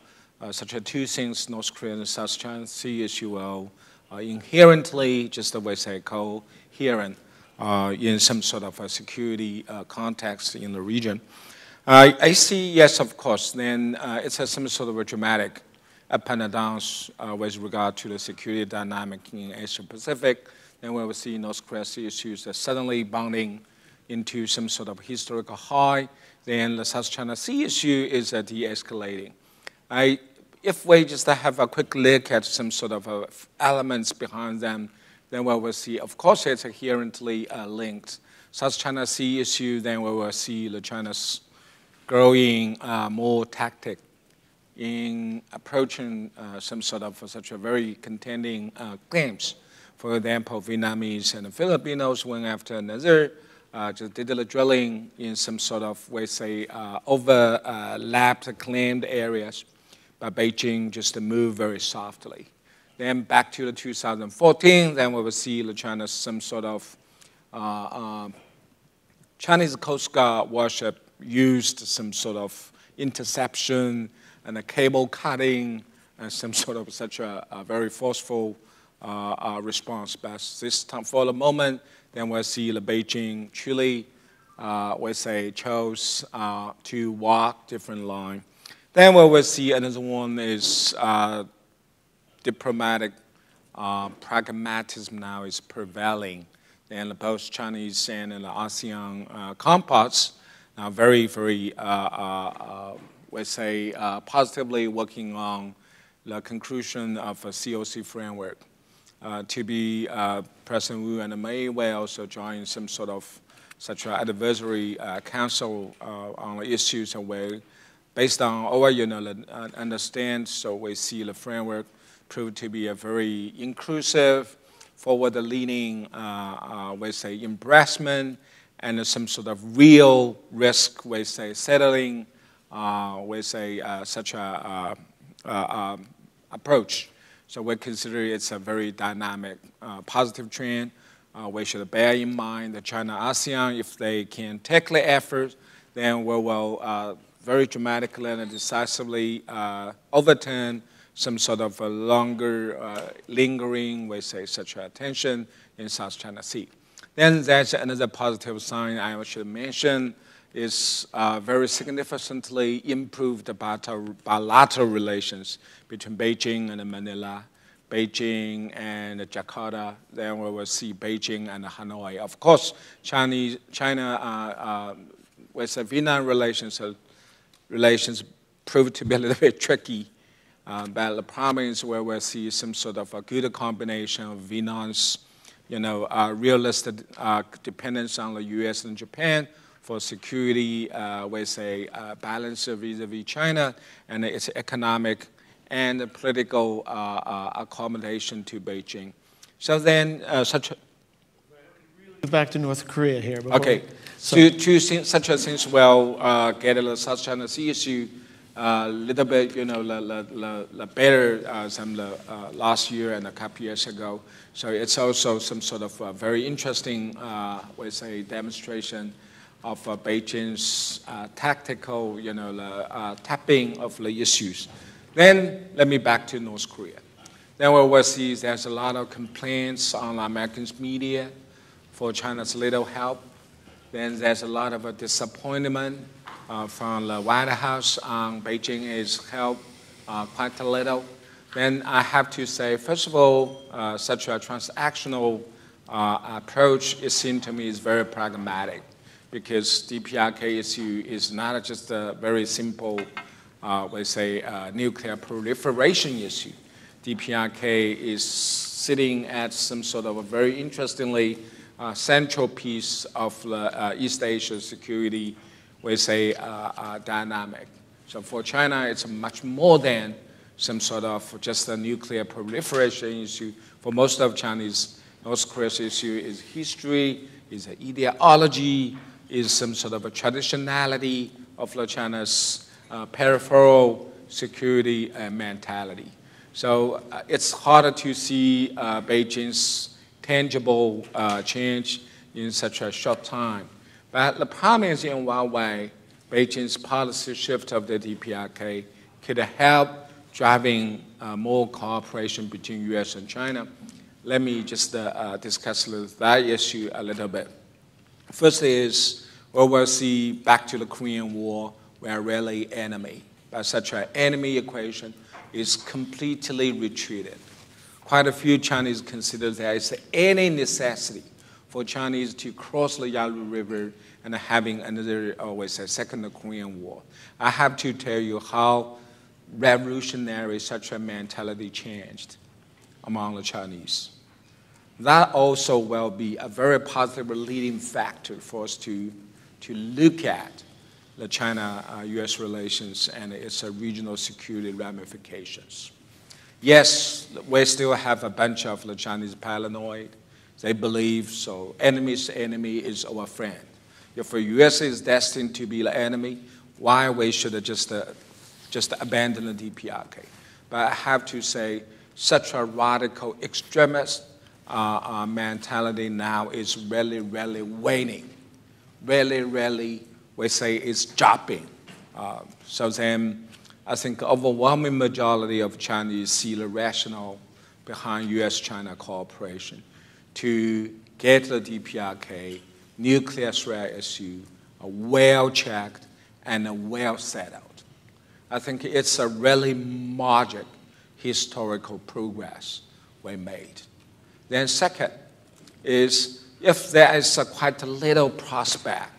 S6: such a two things, North Korea and South China Sea issue, will inherently, just the way say, coherent in some sort of a security context in the region. I see, yes, of course, then it's some sort of a dramatic up and downs with regard to the security dynamic in Asia Pacific. Then we will see North Korea Sea issues suddenly bounding into some sort of historical high. Then the South China Sea issue is de-escalating. If we just have a quick look at some sort of elements behind them, then we will see, of course, it's inherently linked. South China Sea issue, then we will see the China's growing more tactic in approaching some sort of such a very contending claims. For example, Vietnamese and Filipinos one after another just did the drilling in some sort of, we say, overlapped claimed areas, but Beijing just moved very softly. Then back to the 2014, then we will see the China's some sort of Chinese Coast Guard warship used some sort of interception and a cable cutting and some sort of such a very forceful response. But this time, for the moment, then we'll see the Beijing truly, we say, chose to walk different line. Then we will see another one is diplomatic pragmatism now is prevailing. And both Chinese and the ASEAN counterparts now very, very, we say, positively working on the conclusion of a COC framework. To be President Wu and May will also join some sort of such an advisory council on issues where, based on our understand, so we see the framework proved to be a very inclusive, forward-leaning, we say, embracement, and some sort of real risk, we say, settling, we say, such a approach. So we consider it's a very dynamic, positive trend. We should bear in mind that China-ASEAN, if they can take the effort, then we will very dramatically and decisively overturn some sort of a longer, lingering, we say, such a tension in South China Sea. Then there's another positive sign I should mention is very significantly improved bilateral relations between Beijing and Manila, Beijing and Jakarta. Then we will see Beijing and Hanoi. Of course, China with the Vietnam relations proved to be a little bit tricky. But the province where we see some sort of a good combination of Vietnam's, realistic dependence on the U.S. and Japan for security, we say, balance vis-a-vis China, and its economic and political accommodation to Beijing. So then,
S7: back to North Korea here.
S6: Okay, two such a things will get the South China Sea issue a little bit, better than the last year and a couple years ago. So it's also some sort of very interesting, we say, demonstration of Beijing's tactical, tapping of the issues. Then let me back to North Korea. Then we will see there's a lot of complaints on American media for China's little help. Then there's a lot of disappointment from the White House on Beijing's help, quite a little. Then I have to say, first of all, such a transactional approach, it seems to me, is very pragmatic, because DPRK issue is not just a very simple, we say, nuclear proliferation issue. DPRK is sitting at some sort of a very interestingly central piece of the East Asia security, we say, dynamic. So for China, it's much more than some sort of just a nuclear proliferation issue. For most of Chinese, Most crucial issue is history, is an ideology, is some sort of a traditionality of China's peripheral security mentality. So it's harder to see Beijing's tangible change in such a short time. But the problem is, in one way, Beijing's policy shift of the DPRK could help driving more cooperation between U.S. and China. Let me just discuss that issue a little bit. First is, we'll see back to the Korean War, we're really enemy. But such an enemy equation is completely retreated. Quite a few Chinese consider there is any necessity for Chinese to cross the Yalu River and having another, always a second Korean War. I have to tell you how revolutionary such a mentality changed among the Chinese. That also will be a very positive leading factor for us to look at the China-U.S. relations and its regional security ramifications. Yes, we still have a bunch of the Chinese paranoid. They believe so enemy's enemy is our friend. If the U.S. is destined to be the enemy, why we should just abandon the DPRK? But I have to say, such a radical extremist mentality now is really, really waning. Really, we say it's dropping. So then I think the overwhelming majority of Chinese see the rationale behind U.S.-China cooperation to get the DPRK nuclear threat issue well-checked and well-settled. I think it's a really marked historical progress we made. Then second is, if there is quite a little prospect,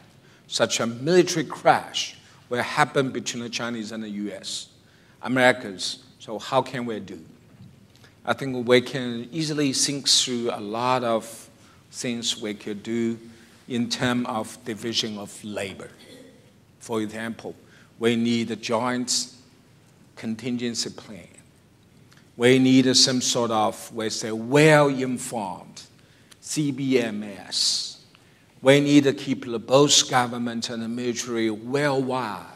S6: such a military crash will happen between the Chinese and the U.S., Americans, so how can we do? I think we can easily think through a lot of things we could do in terms of division of labor. For example, we need a joint contingency plan. We need some sort of, we say, well-informed CBMS. We need to keep both government and the military well-wired.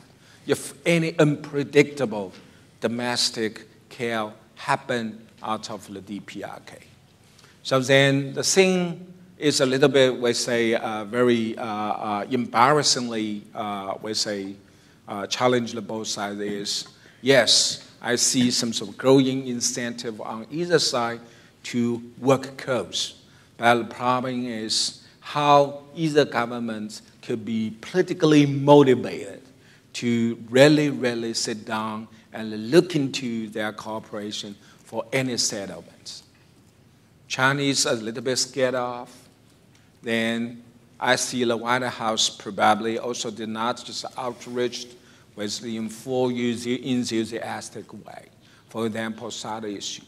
S6: If any unpredictable domestic chaos happen out of the DPRK. So then the thing is a little bit, we say, very embarrassingly, we say, challenge the both sides is, yes, I see some sort of growing incentive on either side to work close. But the problem is how either government could be politically motivated to really sit down and look into their cooperation for any settlements. Chinese are a little bit scared off. Then I see the White House probably also did not just outreach with the full enthusiastic way. For example, Saudi issue.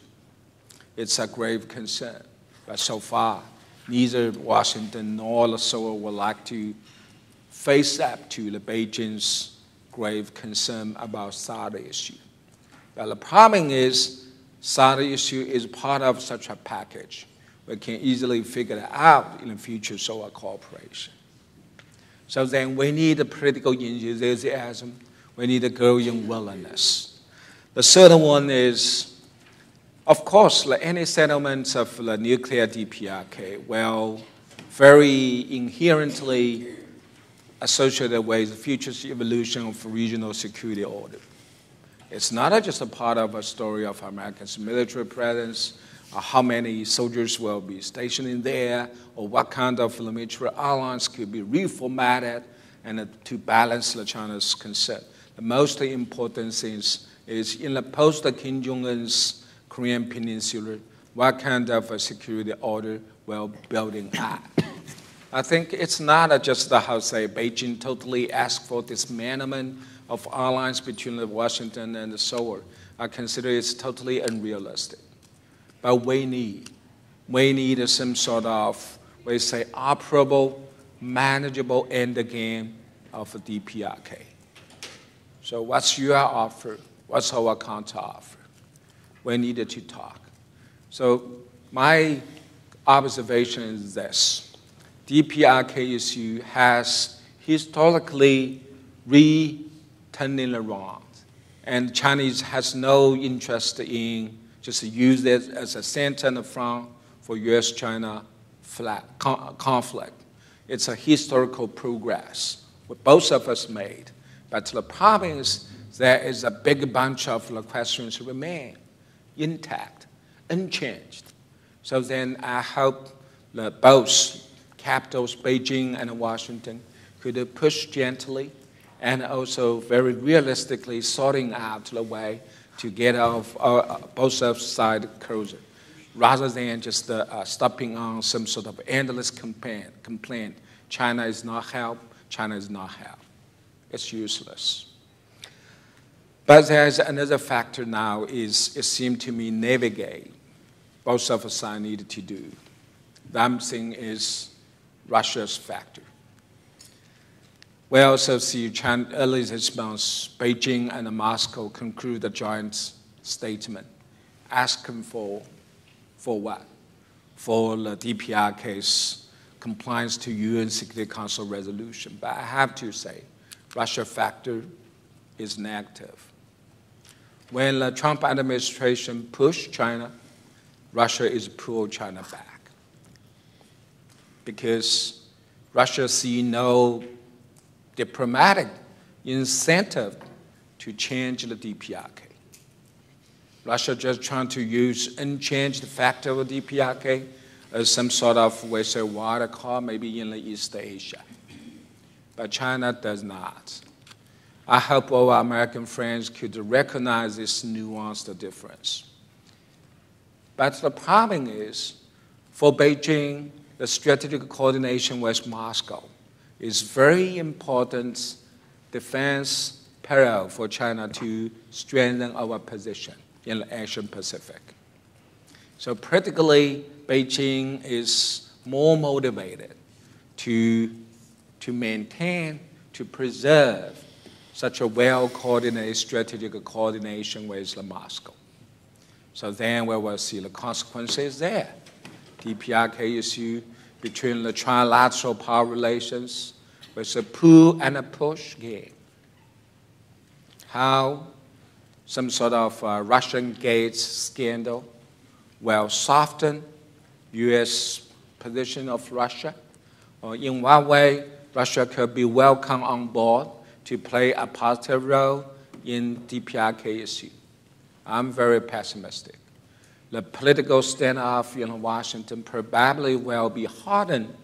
S6: It's a grave concern, but so far, neither Washington nor Seoul would like to face up to the Beijing's grave concern about Saudi issue. But the problem is, Saudi issue is part of such a package. We can easily figure it out in the future, so our cooperation. So then we need a political enthusiasm. We need a growing willingness. The third one is, of course, any settlements of the nuclear DPRK, well, very inherently associated with the future evolution of regional security order. It's not just a part of a story of America's military presence, or how many soldiers will be stationed in there, or what kind of military alliance could be reformatted and to balance China's concern. The most important thing is in the post-Kim Jong-un's Korean Peninsula, what kind of a security order will building up. I think it's not just how say Beijing totally asked for dismantlement of alliance between Washington and Seoul. I consider it's totally unrealistic. But we need some sort of, we say, operable, manageable end game of the DPRK. So what's your offer? What's our counter offer? We needed to talk. So my observation is this. DPRK issue has historically turning around. And Chinese has no interest in just use it as a center and a front for U.S. China conflict. It's a historical progress, what both of us made. But the problem is there is a big bunch of the questions remain intact, unchanged. So then I hope that both capitals, Beijing and Washington, could push gently and also very realistically sorting out the way to get off both sides closer, rather than just stopping on some sort of endless complaint. China is not help, China is not help. It's useless. But there's another factor now is, it seems to me, navigate both of us need to do. That thing is Russia's factor. We also see early this month, Beijing and Moscow conclude a joint statement asking for what? For the DPRK's compliance to UN Security Council resolution. But I have to say, Russia factor is negative. When the Trump administration pushed China, Russia is pull China back. Because Russia sees no diplomatic incentive to change the DPRK. Russia just trying to use unchanged factor of DPRK as some sort of water car, maybe in the East Asia. But China does not. I hope all our American friends could recognize this nuanced difference. But the problem is, for Beijing, the strategic coordination with Moscow is very important defense parallel for China to strengthen our position in the Asian Pacific. So practically, Beijing is more motivated to maintain, to preserve such a well-coordinated strategic coordination with Moscow. So then we will see the consequences there. DPRK issue between the trilateral power relations with a pull and a push game. How some sort of Russian Gates scandal will soften U.S. position of Russia, or in what way Russia could be welcomed on board to play a positive role in DPRK issue. I'm very pessimistic. The political standoff in Washington probably will be hardened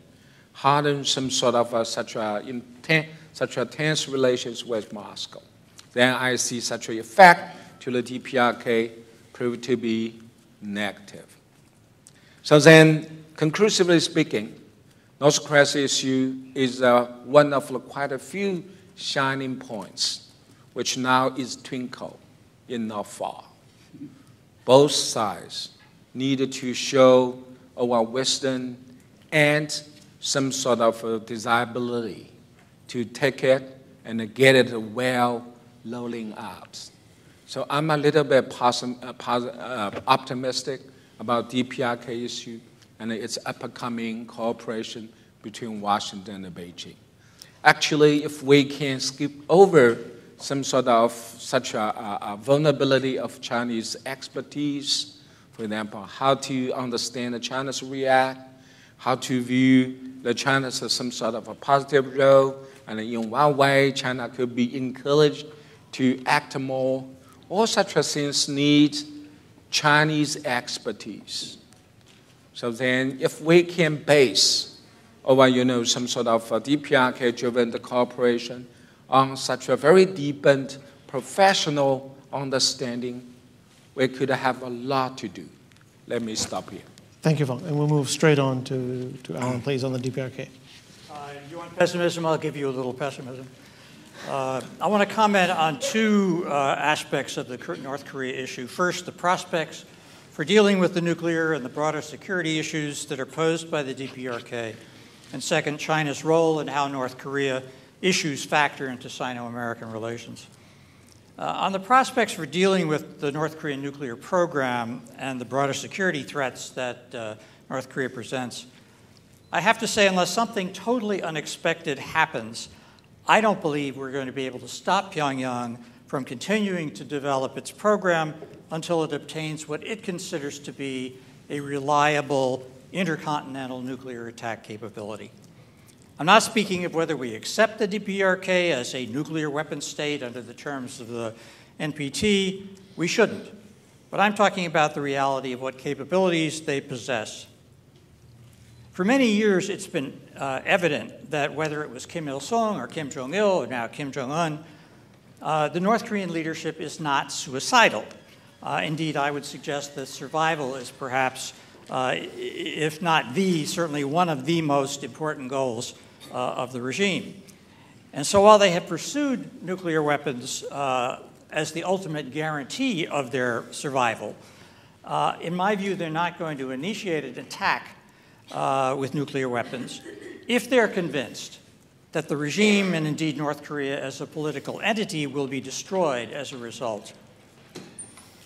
S6: some sort of such a tense relations with Moscow. Then I see such an effect to the DPRK prove to be negative. So then, conclusively speaking, North Korea issue is one of quite a few shining points, which now is twinkle in the fall. Both sides needed to show our wisdom and some sort of desirability to take it and get it well rolling up. So I'm a little bit optimistic about DPRK issue and its upcoming cooperation between Washington and Beijing. Actually, if we can skip over some sort of such a vulnerability of Chinese expertise, for example, how to understand China's react, how to view the China's as some sort of a positive role, and in what way China could be encouraged to act more. All such things need Chinese expertise. So then if we can base our, some sort of DPRK-driven cooperation on such a very deepened professional understanding, we could have a lot to do. Let me stop here.
S2: Thank you, Feng. And we'll move straight on to Alan, please, on the DPRK.
S5: You want pessimism? I'll give you a little pessimism. I want to comment on two aspects of the North Korea issue. First, the prospects for dealing with the nuclear and the broader security issues that are posed by the DPRK. And second, China's role and how North Korea issues factor into Sino-American relations. On the prospects for dealing with the North Korean nuclear program and the broader security threats that North Korea presents. I have to say, unless something totally unexpected happens, I don't believe we're going to be able to stop Pyongyang from continuing to develop its program until it obtains what it considers to be a reliable intercontinental nuclear attack capability. I'm not speaking of whether we accept the DPRK as a nuclear weapon state under the terms of the NPT. We shouldn't. But I'm talking about the reality of what capabilities they possess. For many years, it's been evident that whether it was Kim Il-sung or Kim Jong-il or now Kim Jong-un, the North Korean leadership is not suicidal. Indeed, I would suggest that survival is perhaps, if not the, certainly one of the most important goals of the regime. And so while they have pursued nuclear weapons as the ultimate guarantee of their survival, in my view, they're not going to initiate an attack with nuclear weapons if they're convinced that the regime and indeed North Korea as a political entity will be destroyed as a result.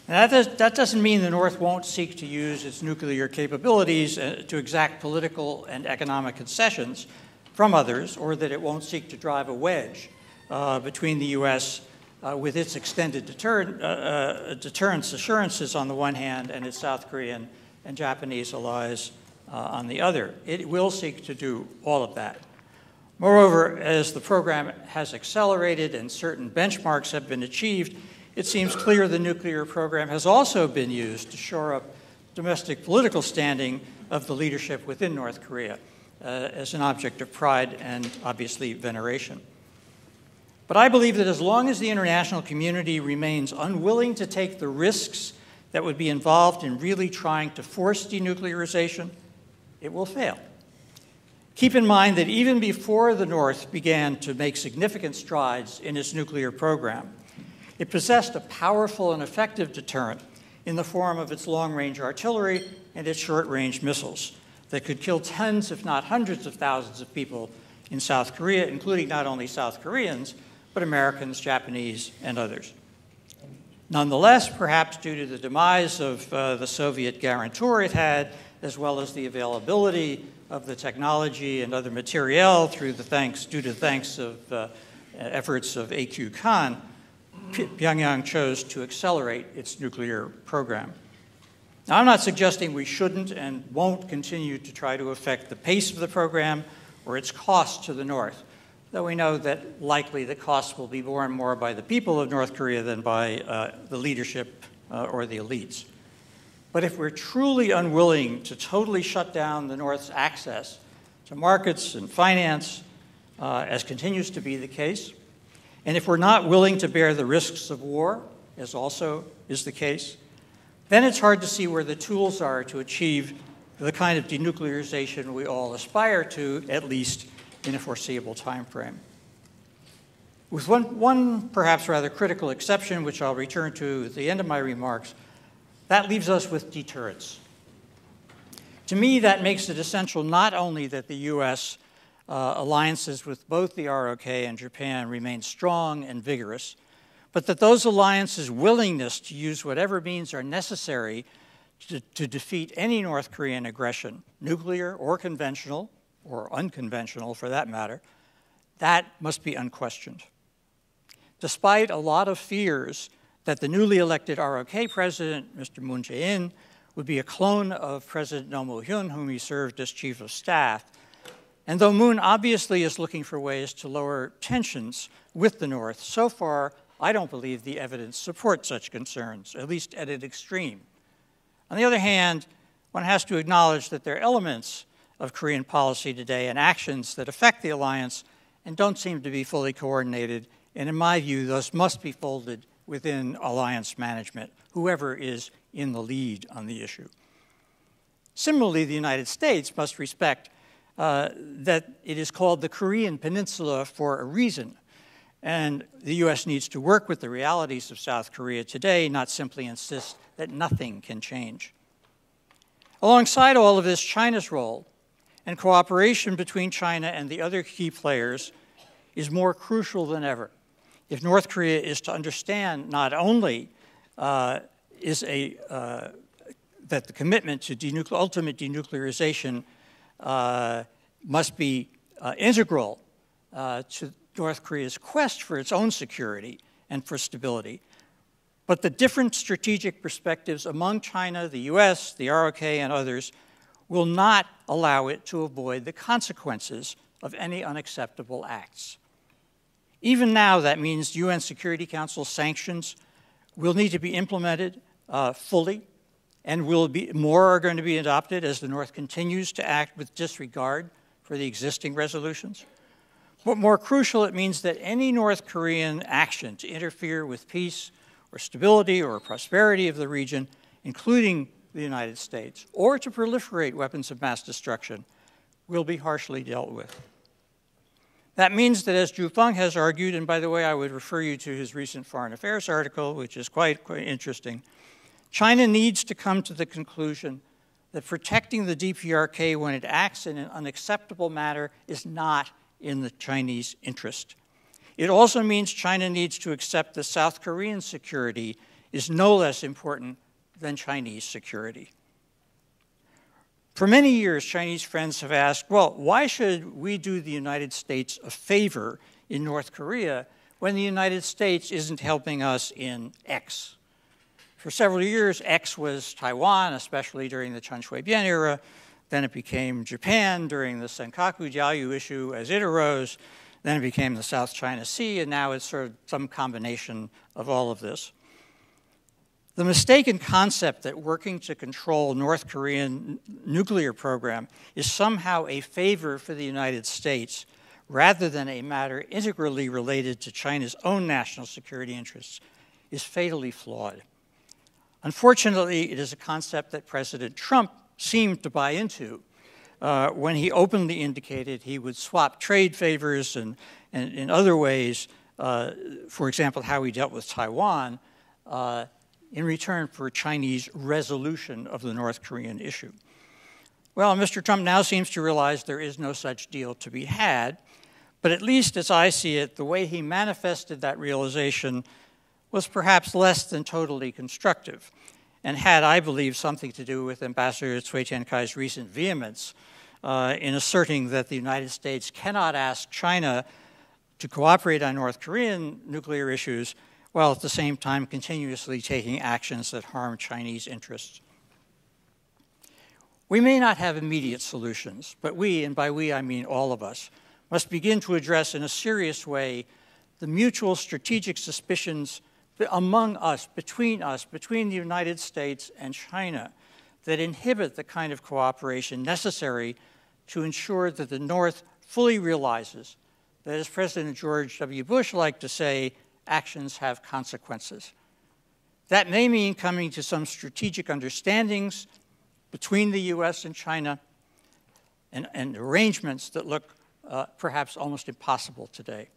S5: Now, that doesn't mean the North won't seek to use its nuclear capabilities to exact political and economic concessions from others, or that it won't seek to drive a wedge between the U.S. With its extended deterrence assurances on the one hand and its South Korean and Japanese allies on the other. It will seek to do all of that. Moreover, as the program has accelerated and certain benchmarks have been achieved, it seems clear the nuclear program has also been used to shore up domestic political standing of the leadership within North Korea as an object of pride and obviously veneration. But I believe that as long as the international community remains unwilling to take the risks that would be involved in really trying to force denuclearization, it will fail. Keep in mind that even before the North began to make significant strides in its nuclear program, it possessed a powerful and effective deterrent in the form of its long-range artillery and its short-range missiles that could kill tens, if not hundreds of thousands of people in South Korea, including not only South Koreans, but Americans, Japanese, and others. Nonetheless, perhaps due to the demise of the Soviet guarantor it had, as well as the availability of the technology and other materiel due to the efforts of A.Q. Khan, Pyongyang chose to accelerate its nuclear program. Now, I'm not suggesting we shouldn't and won't continue to try to affect the pace of the program or its cost to the North, though we know that likely the costs will be borne more by the people of North Korea than by the leadership or the elites. But if we're truly unwilling to totally shut down the North's access to markets and finance, as continues to be the case, and if we're not willing to bear the risks of war, as also is the case, then it's hard to see where the tools are to achieve the kind of denuclearization we all aspire to, at least in a foreseeable time frame. With one perhaps rather critical exception, which I'll return to at the end of my remarks, that leaves us with deterrence. To me, that makes it essential not only that the U.S. Alliances with both the ROK and Japan remain strong and vigorous, but that those alliances' willingness to use whatever means are necessary to defeat any North Korean aggression, nuclear or conventional, or unconventional for that matter, that must be unquestioned. Despite a lot of fears that the newly elected ROK president, Mr. Moon Jae-in, would be a clone of President Roh Moo-hyun, whom he served as chief of staff, and though Moon obviously is looking for ways to lower tensions with the North, so far I don't believe the evidence supports such concerns, at least at an extreme. On the other hand, one has to acknowledge that there are elements of Korean policy today and actions that affect the alliance and don't seem to be fully coordinated, and in my view, those must be folded within alliance management, whoever is in the lead on the issue. Similarly, the United States must respect that it is called the Korean Peninsula for a reason, and the U.S. needs to work with the realities of South Korea today, not simply insist that nothing can change. Alongside all of this, China's role and cooperation between China and the other key players is more crucial than ever. If North Korea is to understand not only the that the commitment to ultimate denuclearization must be integral to North Korea's quest for its own security and for stability. But the different strategic perspectives among China, the U.S., the ROK, and others will not allow it to avoid the consequences of any unacceptable acts. Even now, that means UN Security Council sanctions will need to be implemented fully, and more are going to be adopted as the North continues to act with disregard for the existing resolutions. But more crucial, it means that any North Korean action to interfere with peace or stability or prosperity of the region, including the United States, or to proliferate weapons of mass destruction, will be harshly dealt with. That means that, as Feng has argued, and by the way, I would refer you to his recent Foreign Affairs article, which is quite interesting, China needs to come to the conclusion that protecting the DPRK when it acts in an unacceptable manner is not in the Chinese interest. It also means China needs to accept that South Korean security is no less important than Chinese security. For many years, Chinese friends have asked, well, why should we do the United States a favor in North Korea when the United States isn't helping us in X? For several years, X was Taiwan, especially during the Chen Shui-bian era. Then it became Japan during the Senkaku Diaoyu issue as it arose. Then it became the South China Sea, and now it's sort of some combination of all of this. The mistaken concept that working to control North Korean nuclear program is somehow a favor for the United States rather than a matter integrally related to China's own national security interests is fatally flawed. Unfortunately, it is a concept that President Trump seemed to buy into when he openly indicated he would swap trade favors and in other ways, for example, how he dealt with Taiwan, in return for Chinese resolution of the North Korean issue. Well, Mr. Trump now seems to realize there is no such deal to be had, but at least as I see it, the way he manifested that realization was perhaps less than totally constructive and had, I believe, something to do with Ambassador Cui Tiankai's recent vehemence in asserting that the United States cannot ask China to cooperate on North Korean nuclear issues while at the same time continuously taking actions that harm Chinese interests. We may not have immediate solutions, but we, and by we I mean all of us, must begin to address in a serious way the mutual strategic suspicions among us, between the United States and China, that inhibit the kind of cooperation necessary to ensure that the North fully realizes that, as President George W. Bush liked to say, actions have consequences. That may mean coming to some strategic understandings between the U.S. and China and arrangements that look perhaps almost impossible today.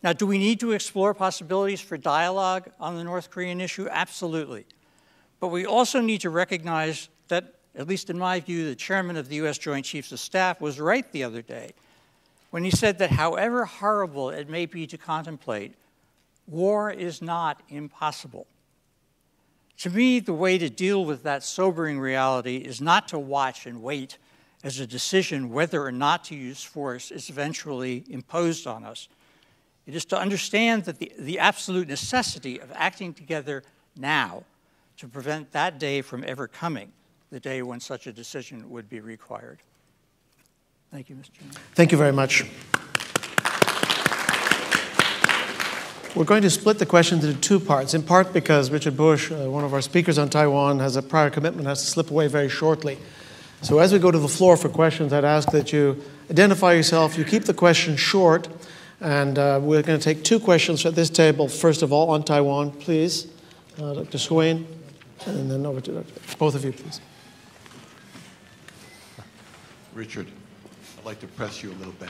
S5: Now, do we need to explore possibilities for dialogue on the North Korean issue? Absolutely. But we also need to recognize that, at least in my view, the chairman of the U.S. Joint Chiefs of Staff was right the other day when he said that however horrible it may be to contemplate, war is not impossible. To me, the way to deal with that sobering reality is not to watch and wait as a decision whether or not to use force is eventually imposed on us. It is to understand that the absolute necessity of acting together now to prevent that day from ever coming, the day when such a decision would be required. Thank you, Mr. Chairman.
S2: Thank you very much. We're going to split the questions into two parts, in part because Richard Bush, one of our speakers on Taiwan, has a prior commitment, has to slip away very shortly. So as we go to the floor for questions, I'd ask that you identify yourself, you keep the question short, and we're going to take two questions at this table. First of all, on Taiwan, please. Dr. Swain, and then over to both of you, please.
S7: Richard, I'd like to press you a little bit.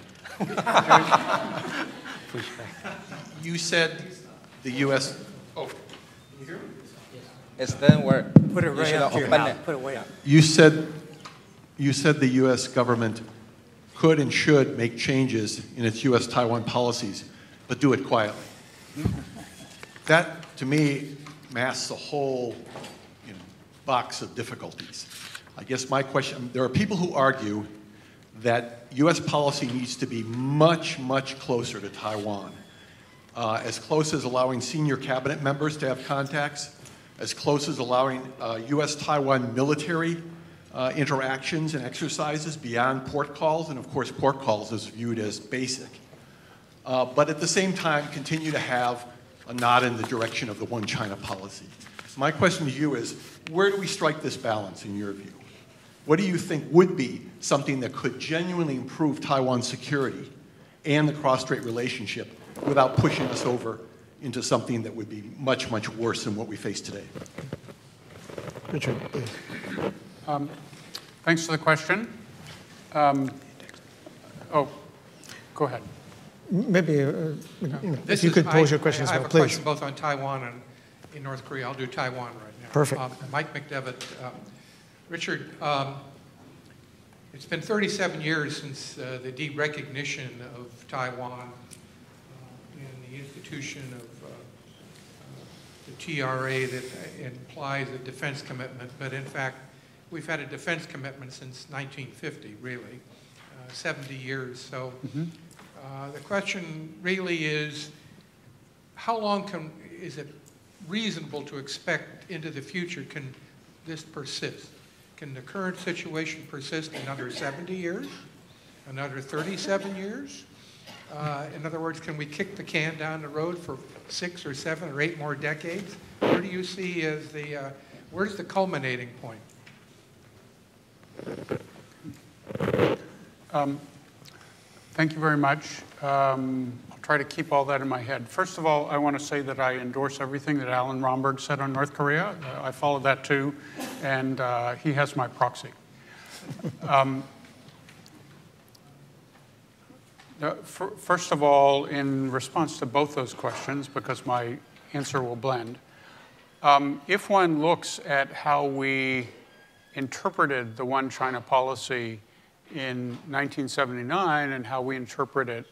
S7: You said the U.S. Oh, can you hear me?
S8: It doesn't work.
S5: Put it right up here. Put it way up.
S7: You said the U.S. government could and should make changes in its U.S. Taiwan policies, but do it quietly. That, to me, masks a whole box of difficulties. I guess my question, there are people who argue that U.S. policy needs to be much, much closer to Taiwan, as close as allowing senior cabinet members to have contacts, as close as allowing U.S.-Taiwan military interactions and exercises beyond port calls, and of course port calls is viewed as basic. But at the same time continue to have a nod in the direction of the One China policy. My question to you is, where do we strike this balance in your view? What do you think would be something that could genuinely improve Taiwan's security and the cross-strait relationship without pushing us over into something that would be much, much worse than what we face today?
S9: Richard, please.
S3: Thanks for the question. Oh, go ahead.
S9: Maybe if you could pose your question as well, please.
S10: I have a question both on Taiwan and in North Korea. I'll do Taiwan right now.
S9: Perfect.
S10: Mike McDevitt. Richard, it's been 37 years since the derecognition of Taiwan and the institution of the TRA that implies a defense commitment. But in fact, we've had a defense commitment since 1950, really, 70 years. So the question really is, how long is it reasonable to expect into the future can this persist? Can the current situation persist another 70 years, another 37 years? In other words, can we kick the can down the road for 6 or 7 or 8 more decades? Where do you see as the, where's the culminating point?
S3: Thank you very much. I'll try to keep all that in my head. First of all, I want to say that I endorse everything that Alan Romberg said on North Korea. I followed that too, and he has my proxy. First of all, in response to both those questions, because my answer will blend, if one looks at how we interpreted the One China policy in 1979 and how we interpret it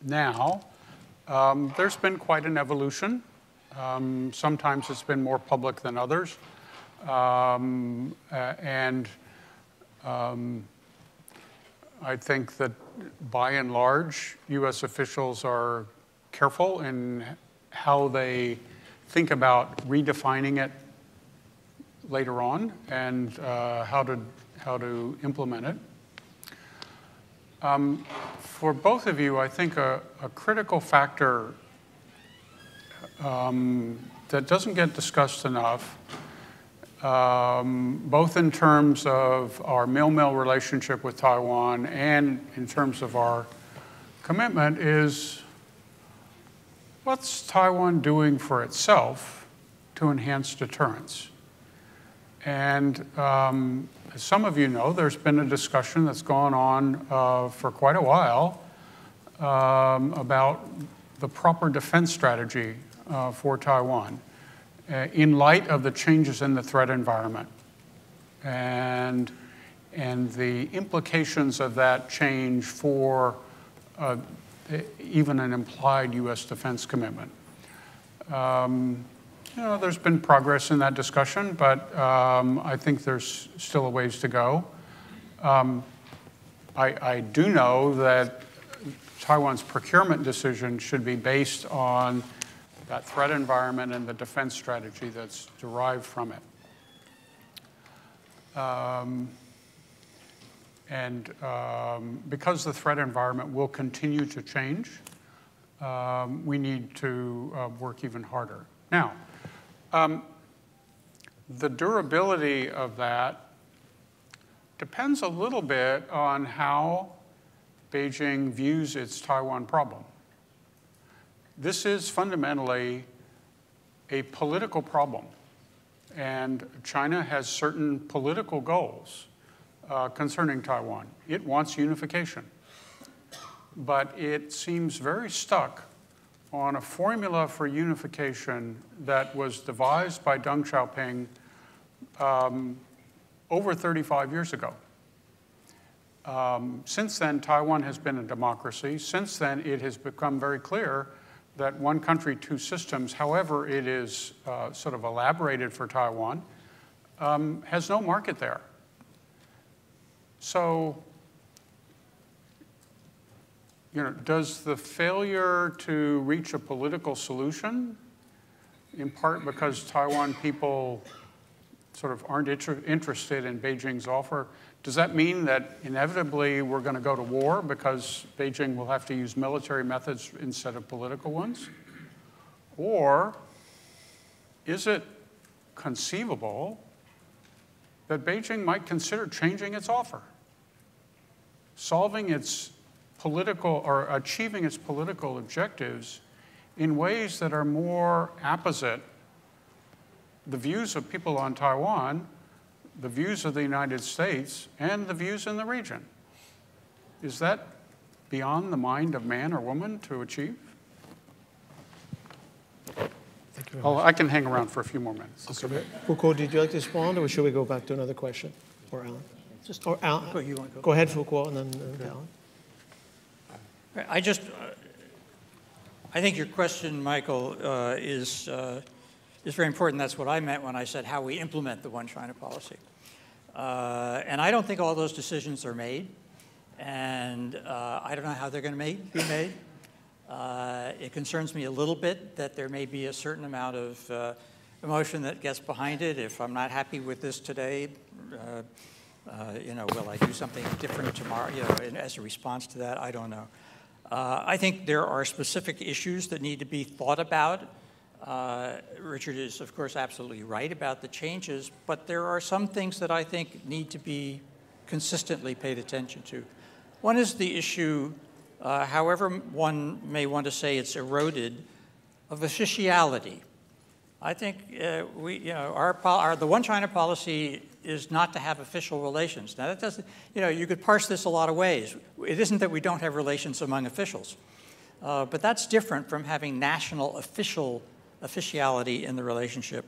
S3: now, there's been quite an evolution. Sometimes it's been more public than others. I think that by and large, US officials are careful in how they think about redefining it later on and how to implement it. For both of you, I think a critical factor that doesn't get discussed enough, both in terms of our mil-mil relationship with Taiwan and in terms of our commitment, is what's Taiwan doing for itself to enhance deterrence? And as some of you know, there's been a discussion that's gone on for quite a while about the proper defense strategy for Taiwan in light of the changes in the threat environment and the implications of that change for even an implied US defense commitment. You know, there's been progress in that discussion, but I think there's still a ways to go. I do know that Taiwan's procurement decision should be based on that threat environment and the defense strategy that's derived from it. Because the threat environment will continue to change, we need to work even harder. Now, the durability of that depends a little bit on how Beijing views its Taiwan problem. This is fundamentally a political problem, and China has certain political goals concerning Taiwan. It wants unification, but it seems very stuck on a formula for unification that was devised by Deng Xiaoping over 35 years ago. Since then, Taiwan has been a democracy. Since then, it has become very clear that one country, two systems, however it is sort of elaborated for Taiwan, has no market there. So, does the failure to reach a political solution, in part because Taiwan people sort of aren't interested in Beijing's offer, does that mean that inevitably we're going to go to war because Beijing will have to use military methods instead of political ones? Or is it conceivable that Beijing might consider changing its offer, solving its political or achieving its political objectives in ways that are more apposite the views of people on Taiwan, the views of the United States, and the views in the region? Is that beyond the mind of man or woman to achieve?
S9: Thank you.
S3: Oh, I can hang around for a few more minutes.
S9: Okay. Fu-Kuo, did you like to respond, or should we go back to another question? Or Alan? Or Alan.
S5: You want to
S9: go ahead, Fu-Kuo, and then Alan.
S5: I think your question, Michael, is very important. That's what I meant when I said how we implement the One China policy. And I don't think all those decisions are made. And I don't know how they're going to be made. It concerns me a little bit that there may be a certain amount of emotion that gets behind it. If I'm not happy with this today, will I do something different tomorrow? As a response to that, I don't know. I think there are specific issues that need to be thought about. Richard is, of course, absolutely right about the changes, but there are some things that I think need to be consistently paid attention to. One is the issue, however one may want to say it's eroded, of officiality. I think the One China policy is not to have official relations. Now that doesn't, you could parse this a lot of ways. It isn't that we don't have relations among officials, but that's different from having national officiality in the relationship.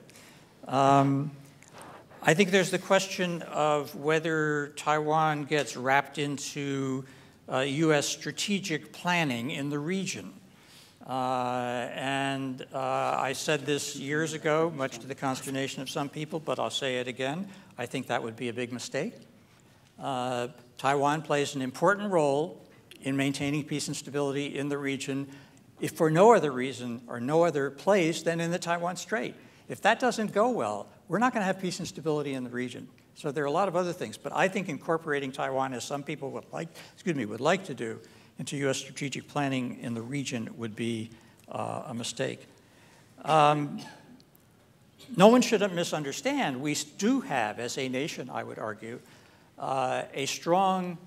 S5: I think there's the question of whether Taiwan gets wrapped into U.S. strategic planning in the region. I said this years ago, much to the consternation of some people, but I'll say it again. I think that would be a big mistake. Taiwan plays an important role in maintaining peace and stability in the region, if for no other reason or no other place than in the Taiwan Strait. If that doesn't go well, we're not going to have peace and stability in the region. So there are a lot of other things, but I think incorporating Taiwan, as some people would like to do, into U.S. strategic planning in the region would be a mistake. No one should misunderstand. We do have, as a nation, I would argue, a strong,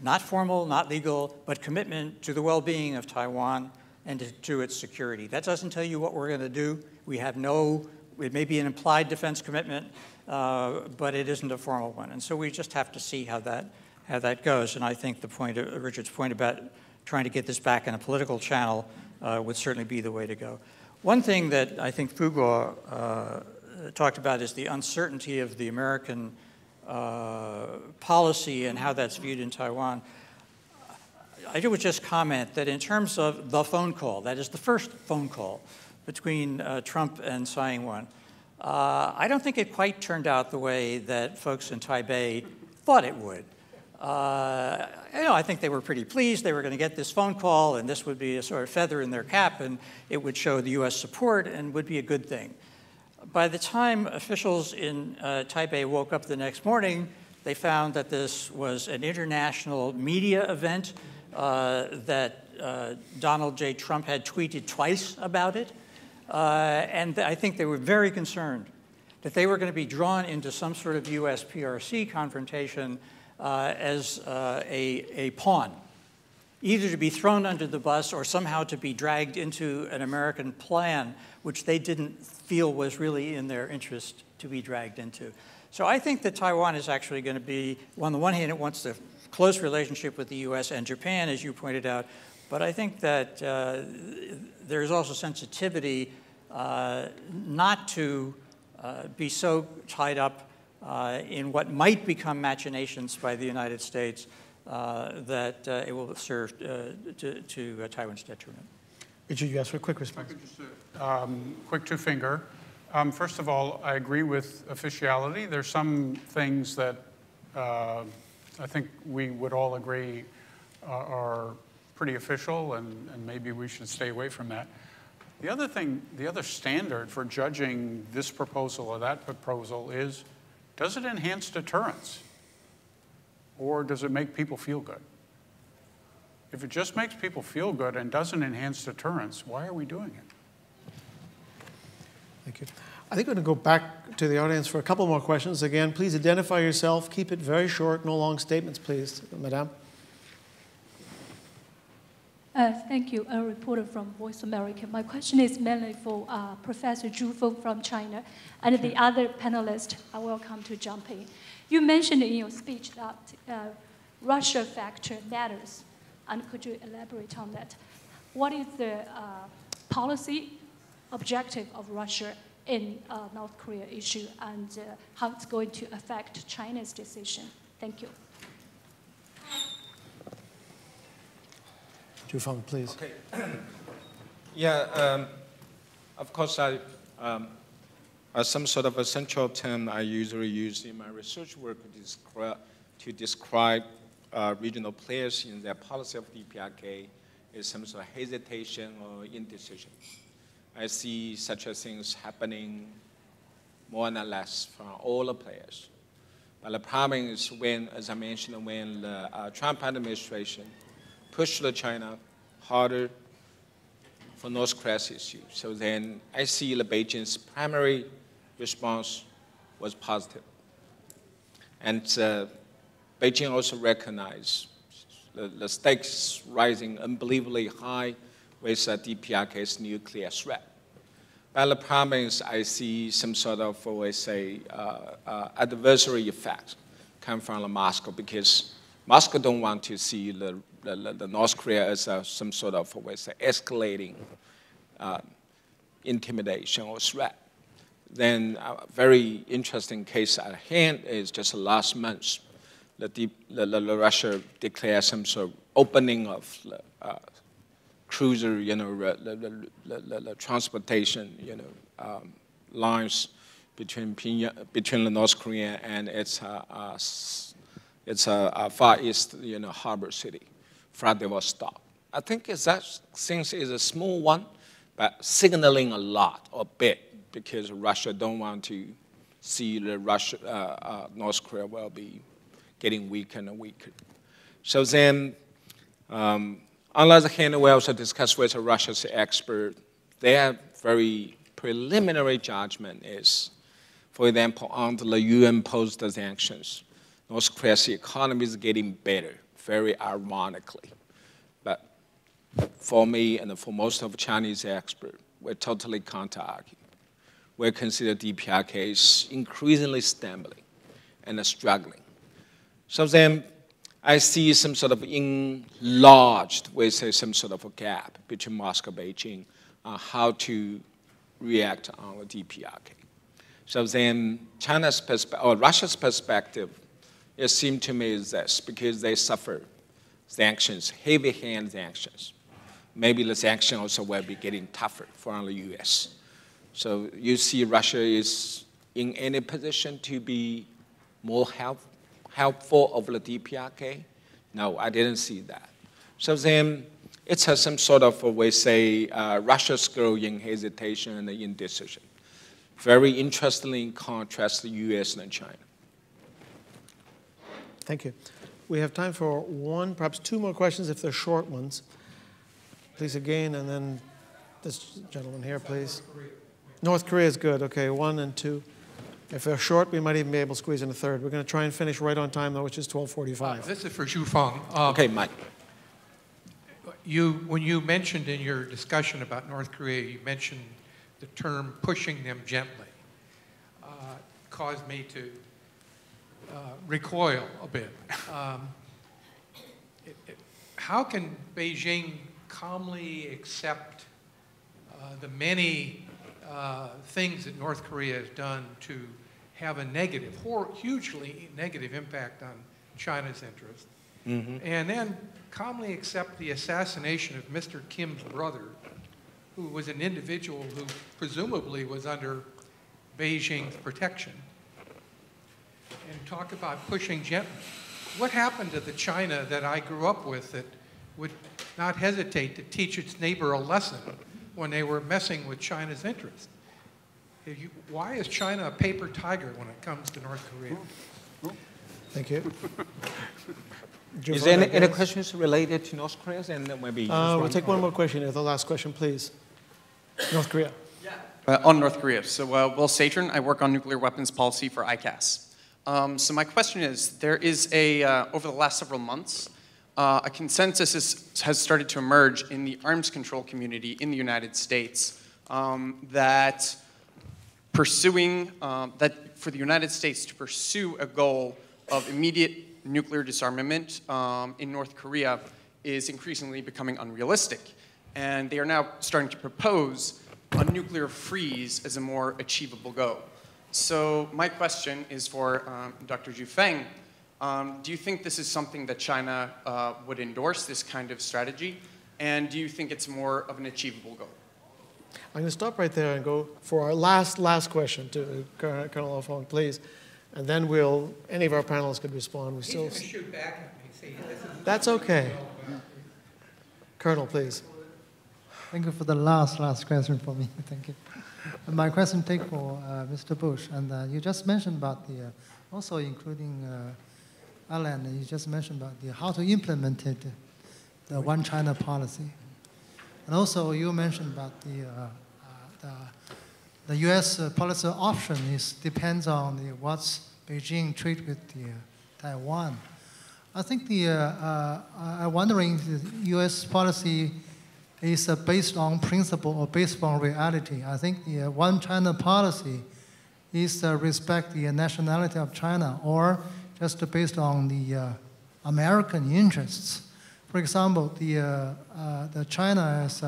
S5: not formal, not legal, but commitment to the well-being of Taiwan and to its security. That doesn't tell you what we're going to do. We have it may be an implied defense commitment, but it isn't a formal one. And so we just have to see how that goes. And I think Richard's point about trying to get this back in a political channel would certainly be the way to go. One thing that I think Fu-Kuo talked about is the uncertainty of the American policy and how that's viewed in Taiwan. I would just comment that in terms of the phone call, that is the first phone call between Trump and Tsai Ing-wen, I don't think it quite turned out the way that folks in Taipei thought it would. I think they were pretty pleased. They were going to get this phone call, and this would be a sort of feather in their cap, and it would show the U.S. support and would be a good thing. By the time officials in Taipei woke up the next morning, they found that this was an international media event, that Donald J. Trump had tweeted twice about it. And I think they were very concerned that they were going to be drawn into some sort of U.S. PRC confrontation as a pawn, either to be thrown under the bus or somehow to be dragged into an American plan, which they didn't feel was really in their interest to be dragged into. So I think that Taiwan is actually going to be, on the one hand, it wants a close relationship with the U.S. and Japan, as you pointed out, but I think that there's also sensitivity not to be so tied up in what might become machinations by the United States that it will serve to Taiwan's detriment.
S9: Richard, you asked for a quick response.
S3: Quick two-finger. First of all, I agree with officiality. There's some things that I think we would all agree are pretty official, and maybe we should stay away from that. The other thing, the other standard for judging this proposal or that proposal is, does it enhance deterrence? Or does it make people feel good? If it just makes people feel good and doesn't enhance deterrence, why are we doing it?
S9: Thank you. I think we're going to go back to the audience for a couple more questions. Again, please identify yourself. Keep it very short, no long statements, please. Madame.
S11: Thank you. A reporter from Voice America. My question is mainly for Professor Zhu Feng from China, and the other panelists are welcome to jump in. You mentioned in your speech that Russia factor matters, and could you elaborate on that? What is the policy objective of Russia in North Korea issue, and how it's going to affect China's decision? Thank you.
S9: Zhu Feng, please.
S6: Okay. Yeah, of course, some sort of a central term I usually use in my research work to describe regional players in their policy of DPRK is some sort of hesitation or indecision. I see such things happening more and less from all the players. But the problem is when, as I mentioned, when the Trump administration pushed China harder for North Korea's issue. So then I see the Beijing's primary response was positive. And Beijing also recognized the stakes rising unbelievably high with DPRK's nuclear threat. But the problem is I see some sort of, let's say, adversary effect come from Moscow, because Moscow don't want to see the North Korea as some sort of, let's say, escalating intimidation or threat. Then a very interesting case at hand is just last month, Russia declared some sort of opening of cruiser, the transportation, lines between the North Korea and its Far East, harbor city. Vladivostok. I think that thing is a small one, but signaling a lot or bit, because Russia don't want to see the North Korea will be getting weaker and weaker. So then, on the other hand, we also discussed with Russia's expert. Their very preliminary judgment is, for example, under the UN-imposed sanctions, North Korea's economy is getting better, very ironically. But for me and for most of Chinese experts, we're totally counter-arguing. We consider DPRK is increasingly stumbling and struggling. So then I see some sort of enlarged, we say some sort of a gap between Moscow and Beijing on how to react on the DPRK. So then China's perspective, or Russia's perspective, it seemed to me is this, because they suffer sanctions, heavy-hand sanctions. Maybe the sanctions also will be getting tougher from the U.S. So you see Russia is in any position to be more helpful of the DPRK? No, I didn't see that. So then it's some sort of, we say, Russia's growing hesitation and indecision. Very interestingly, in contrast to the U.S. and China.
S9: Thank you. We have time for one, perhaps two more questions if they're short ones. Please again, and then this gentleman here, please. North Korea is good. Okay, 1 and 2. If they're short, we might even be able to squeeze in a third. We're going to try and finish right on time, though, which is 12:45.
S10: This is for Zhu Feng.
S6: Okay, Mike.
S10: When you mentioned in your discussion about North Korea, you mentioned the term pushing them gently. Caused me to recoil a bit. How can Beijing calmly accept the many things that North Korea has done to have a negative, hugely negative impact on China's interest, and then calmly accept the assassination of Mr. Kim's brother, who was an individual who presumably was under Beijing's protection and talk about pushing gently. What happened to the China that I grew up with that would not hesitate to teach its neighbor a lesson when they were messing with China's interests? Why is China a paper tiger when it comes to North Korea?
S9: Thank you.
S8: Is there any questions related to North Korea? And maybe
S9: we'll take one more question here, the last question, please. North Korea.
S12: On North Korea. So, Will Satron, I work on nuclear weapons policy for ICAS. So my question is, there is over the last several months, a consensus has started to emerge in the arms control community in the United States that for the United States to pursue a goal of immediate nuclear disarmament in North Korea is increasingly becoming unrealistic. And they are now starting to propose a nuclear freeze as a more achievable goal. So my question is for Dr. Zhu Feng. Do you think this is something that China would endorse, this kind of strategy? And do you think it's more of an achievable goal?
S9: I'm going to stop right there and go for our last question to Colonel Feng, please. And then any of our panelists could respond.
S10: He's going to shoot back at me. See,
S9: that's okay. Colonel, please.
S13: Thank you for the last question for me. Thank you. My question for Mr. Bush, and you just mentioned about also including Alan, you just mentioned about how to implement the One China policy. And also you mentioned about the U.S. policy option depends on what's Beijing treat with Taiwan. I think I'm wondering if the U.S. policy is based on principle or based on reality. I think the One China policy is respect the nationality of China or just based on the American interests. For example, the China has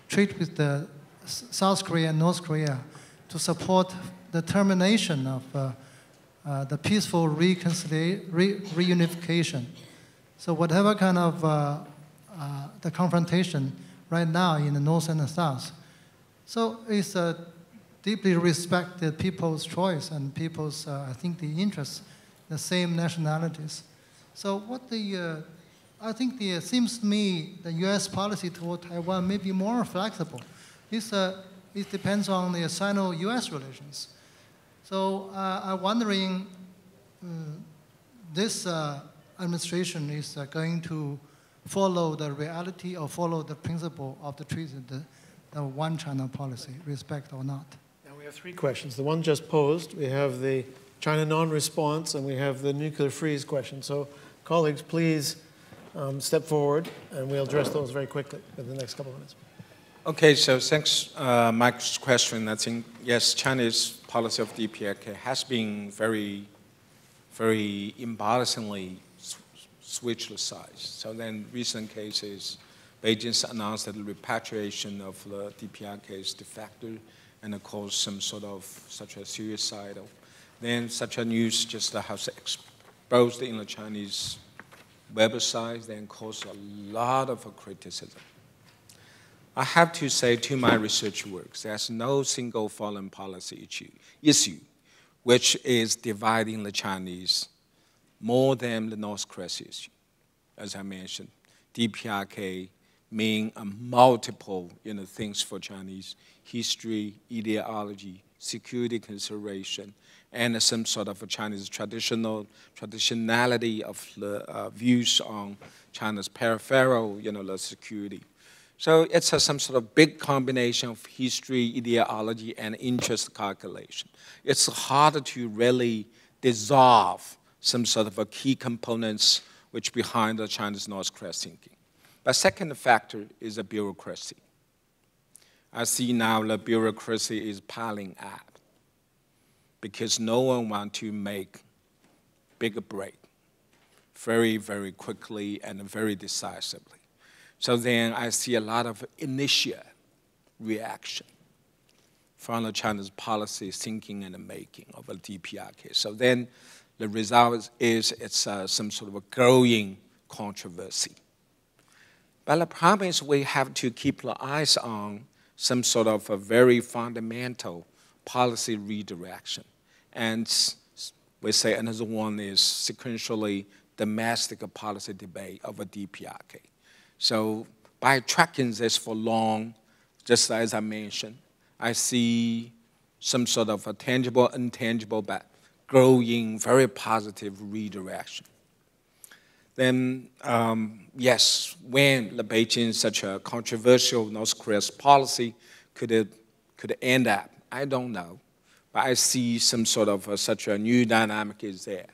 S13: treaty with the South Korea and North Korea to support the termination of the peaceful reunification. So whatever kind of the confrontation right now in the North and the South. So it's deeply respected people's choice and people's, I think, the interests, the same nationalities. So I think it seems to me the U.S. policy toward Taiwan may be more flexible. It depends on the Sino-U.S. relations. So I'm wondering, this administration is going to follow the reality or follow the principle of the treaty, the One China policy, respect or not?
S9: Now we have three questions. The one just posed, we have the China non-response, and we have the nuclear freeze question. So colleagues, please step forward, and we'll address those very quickly in the next couple of minutes.
S6: Okay, so thanks, Mike's question. I think, yes, China's policy of DPRK has been very, very embarrassingly switched sides. So then recent cases, Beijing announced that the repatriation of the DPRK's de facto and caused some sort of such a suicidal. Then such a news just has exposed in the Chinese website, then caused a lot of criticism. I have to say to my research work, there's no single foreign policy issue which is dividing the Chinese more than the North Korea issue. As I mentioned, DPRK mean multiple things for Chinese: history, ideology, security consideration, and some sort of a Chinese traditionality of the views on China's peripheral, the security. So it's some sort of big combination of history, ideology, and interest calculation. It's hard to really dissolve some sort of a key components which behind the Chinese North Korea thinking. But second factor is the bureaucracy. I see now the bureaucracy is piling up because no one wants to make big break very, very quickly and very decisively. So then I see a lot of initial reaction from the Chinese policy thinking and making of a DPRK. So then the result is it's some sort of a growing controversy. But the problem is we have to keep the eyes on some sort of a very fundamental policy redirection. And we say another one is sequentially domestic policy debate of a DPRK. So by tracking this for long, just as I mentioned, I see some sort of a tangible, intangible, but growing, very positive redirection. Then, yes, when the Beijing such a controversial North Korea's policy could end up, I don't know, but I see some sort of such a new dynamic is there,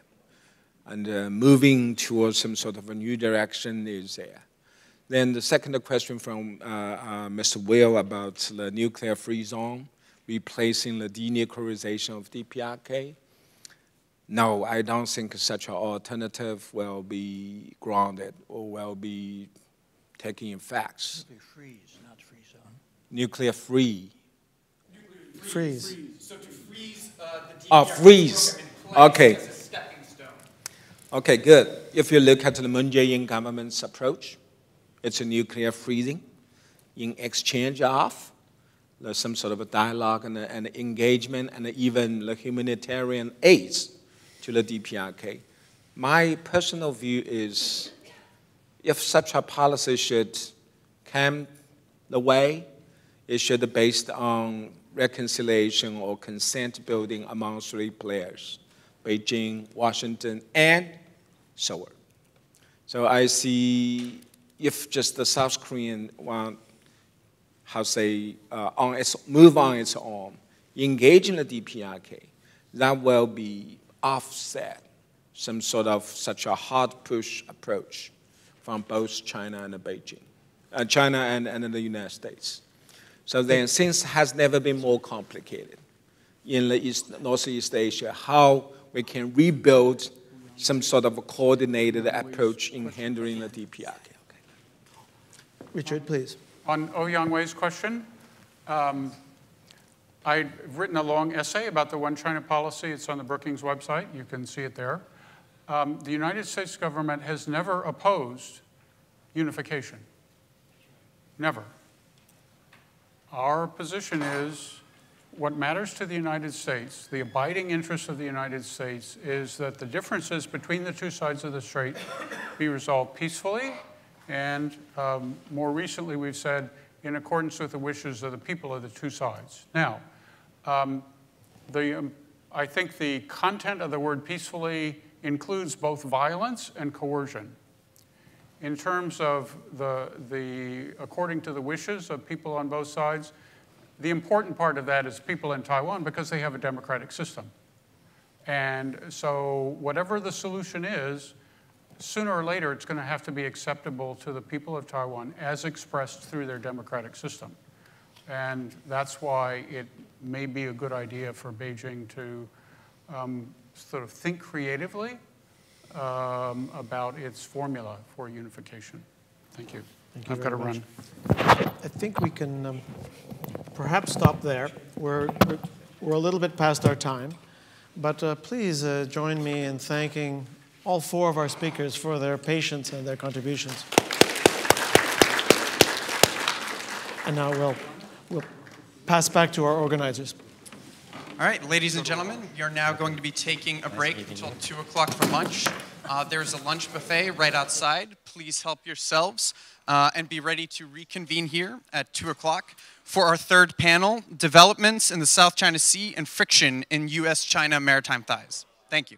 S6: and moving towards some sort of a new direction is there. Then the second question from Mr. Will about the nuclear-free zone, replacing the denuclearization of DPRK. No, I don't think such an alternative will be grounded or will be taking effects.
S5: Nuclear freeze, not free zone.
S6: Nuclear free.
S9: Freeze.
S14: So to freeze the
S6: Oh,
S14: DPRK
S6: freeze.
S14: program in place
S6: Okay.
S14: as a stepping stone.
S6: Okay, good. If you look at the Moon Jae-in government's approach, it's a nuclear freezing in exchange of some sort of a dialogue and engagement and even the humanitarian aids to the DPRK. My personal view is if such a policy should come the way, it should be based on reconciliation or consent building among three players, Beijing, Washington, and Seoul. So I see if just the South Korean want, move on its own, engage in the DPRK, that will be offset some sort of such a hard push approach from both China and Beijing, China and the United States. So then, since it has never been more complicated in the Northeast Asia, how we can rebuild some sort of a coordinated approach in handling the DPRK. Okay.
S9: Richard, please.
S3: On Oh Yang-wei's question, I've written a long essay about the One China policy. It's on the Brookings website. You can see it there. The United States government has never opposed unification. Never. Our position is what matters to the United States, the abiding interest of the United States, is that the differences between the two sides of the strait be resolved peacefully, and more recently we've said in accordance with the wishes of the people of the two sides. Now, I think the content of the word peacefully includes both violence and coercion. In terms of according to the wishes of people on both sides, the important part of that is people in Taiwan because they have a democratic system. And so whatever the solution is, sooner or later it's going to have to be acceptable to the people of Taiwan as expressed through their democratic system. And that's why it may be a good idea for Beijing to sort of think creatively about its formula for unification. Thank you. I've got to run.
S9: I think we can perhaps stop there. We're a little bit past our time, but please join me in thanking all four of our speakers for their patience and their contributions. And now we'll pass back to our organizers.
S12: All right, ladies and gentlemen, you're now going to be taking a break until 2 o'clock for lunch. There's a lunch buffet right outside. Please help yourselves and be ready to reconvene here at 2 o'clock for our third panel, Developments in the South China Sea and Friction in U.S.-China Maritime Ties. Thank you.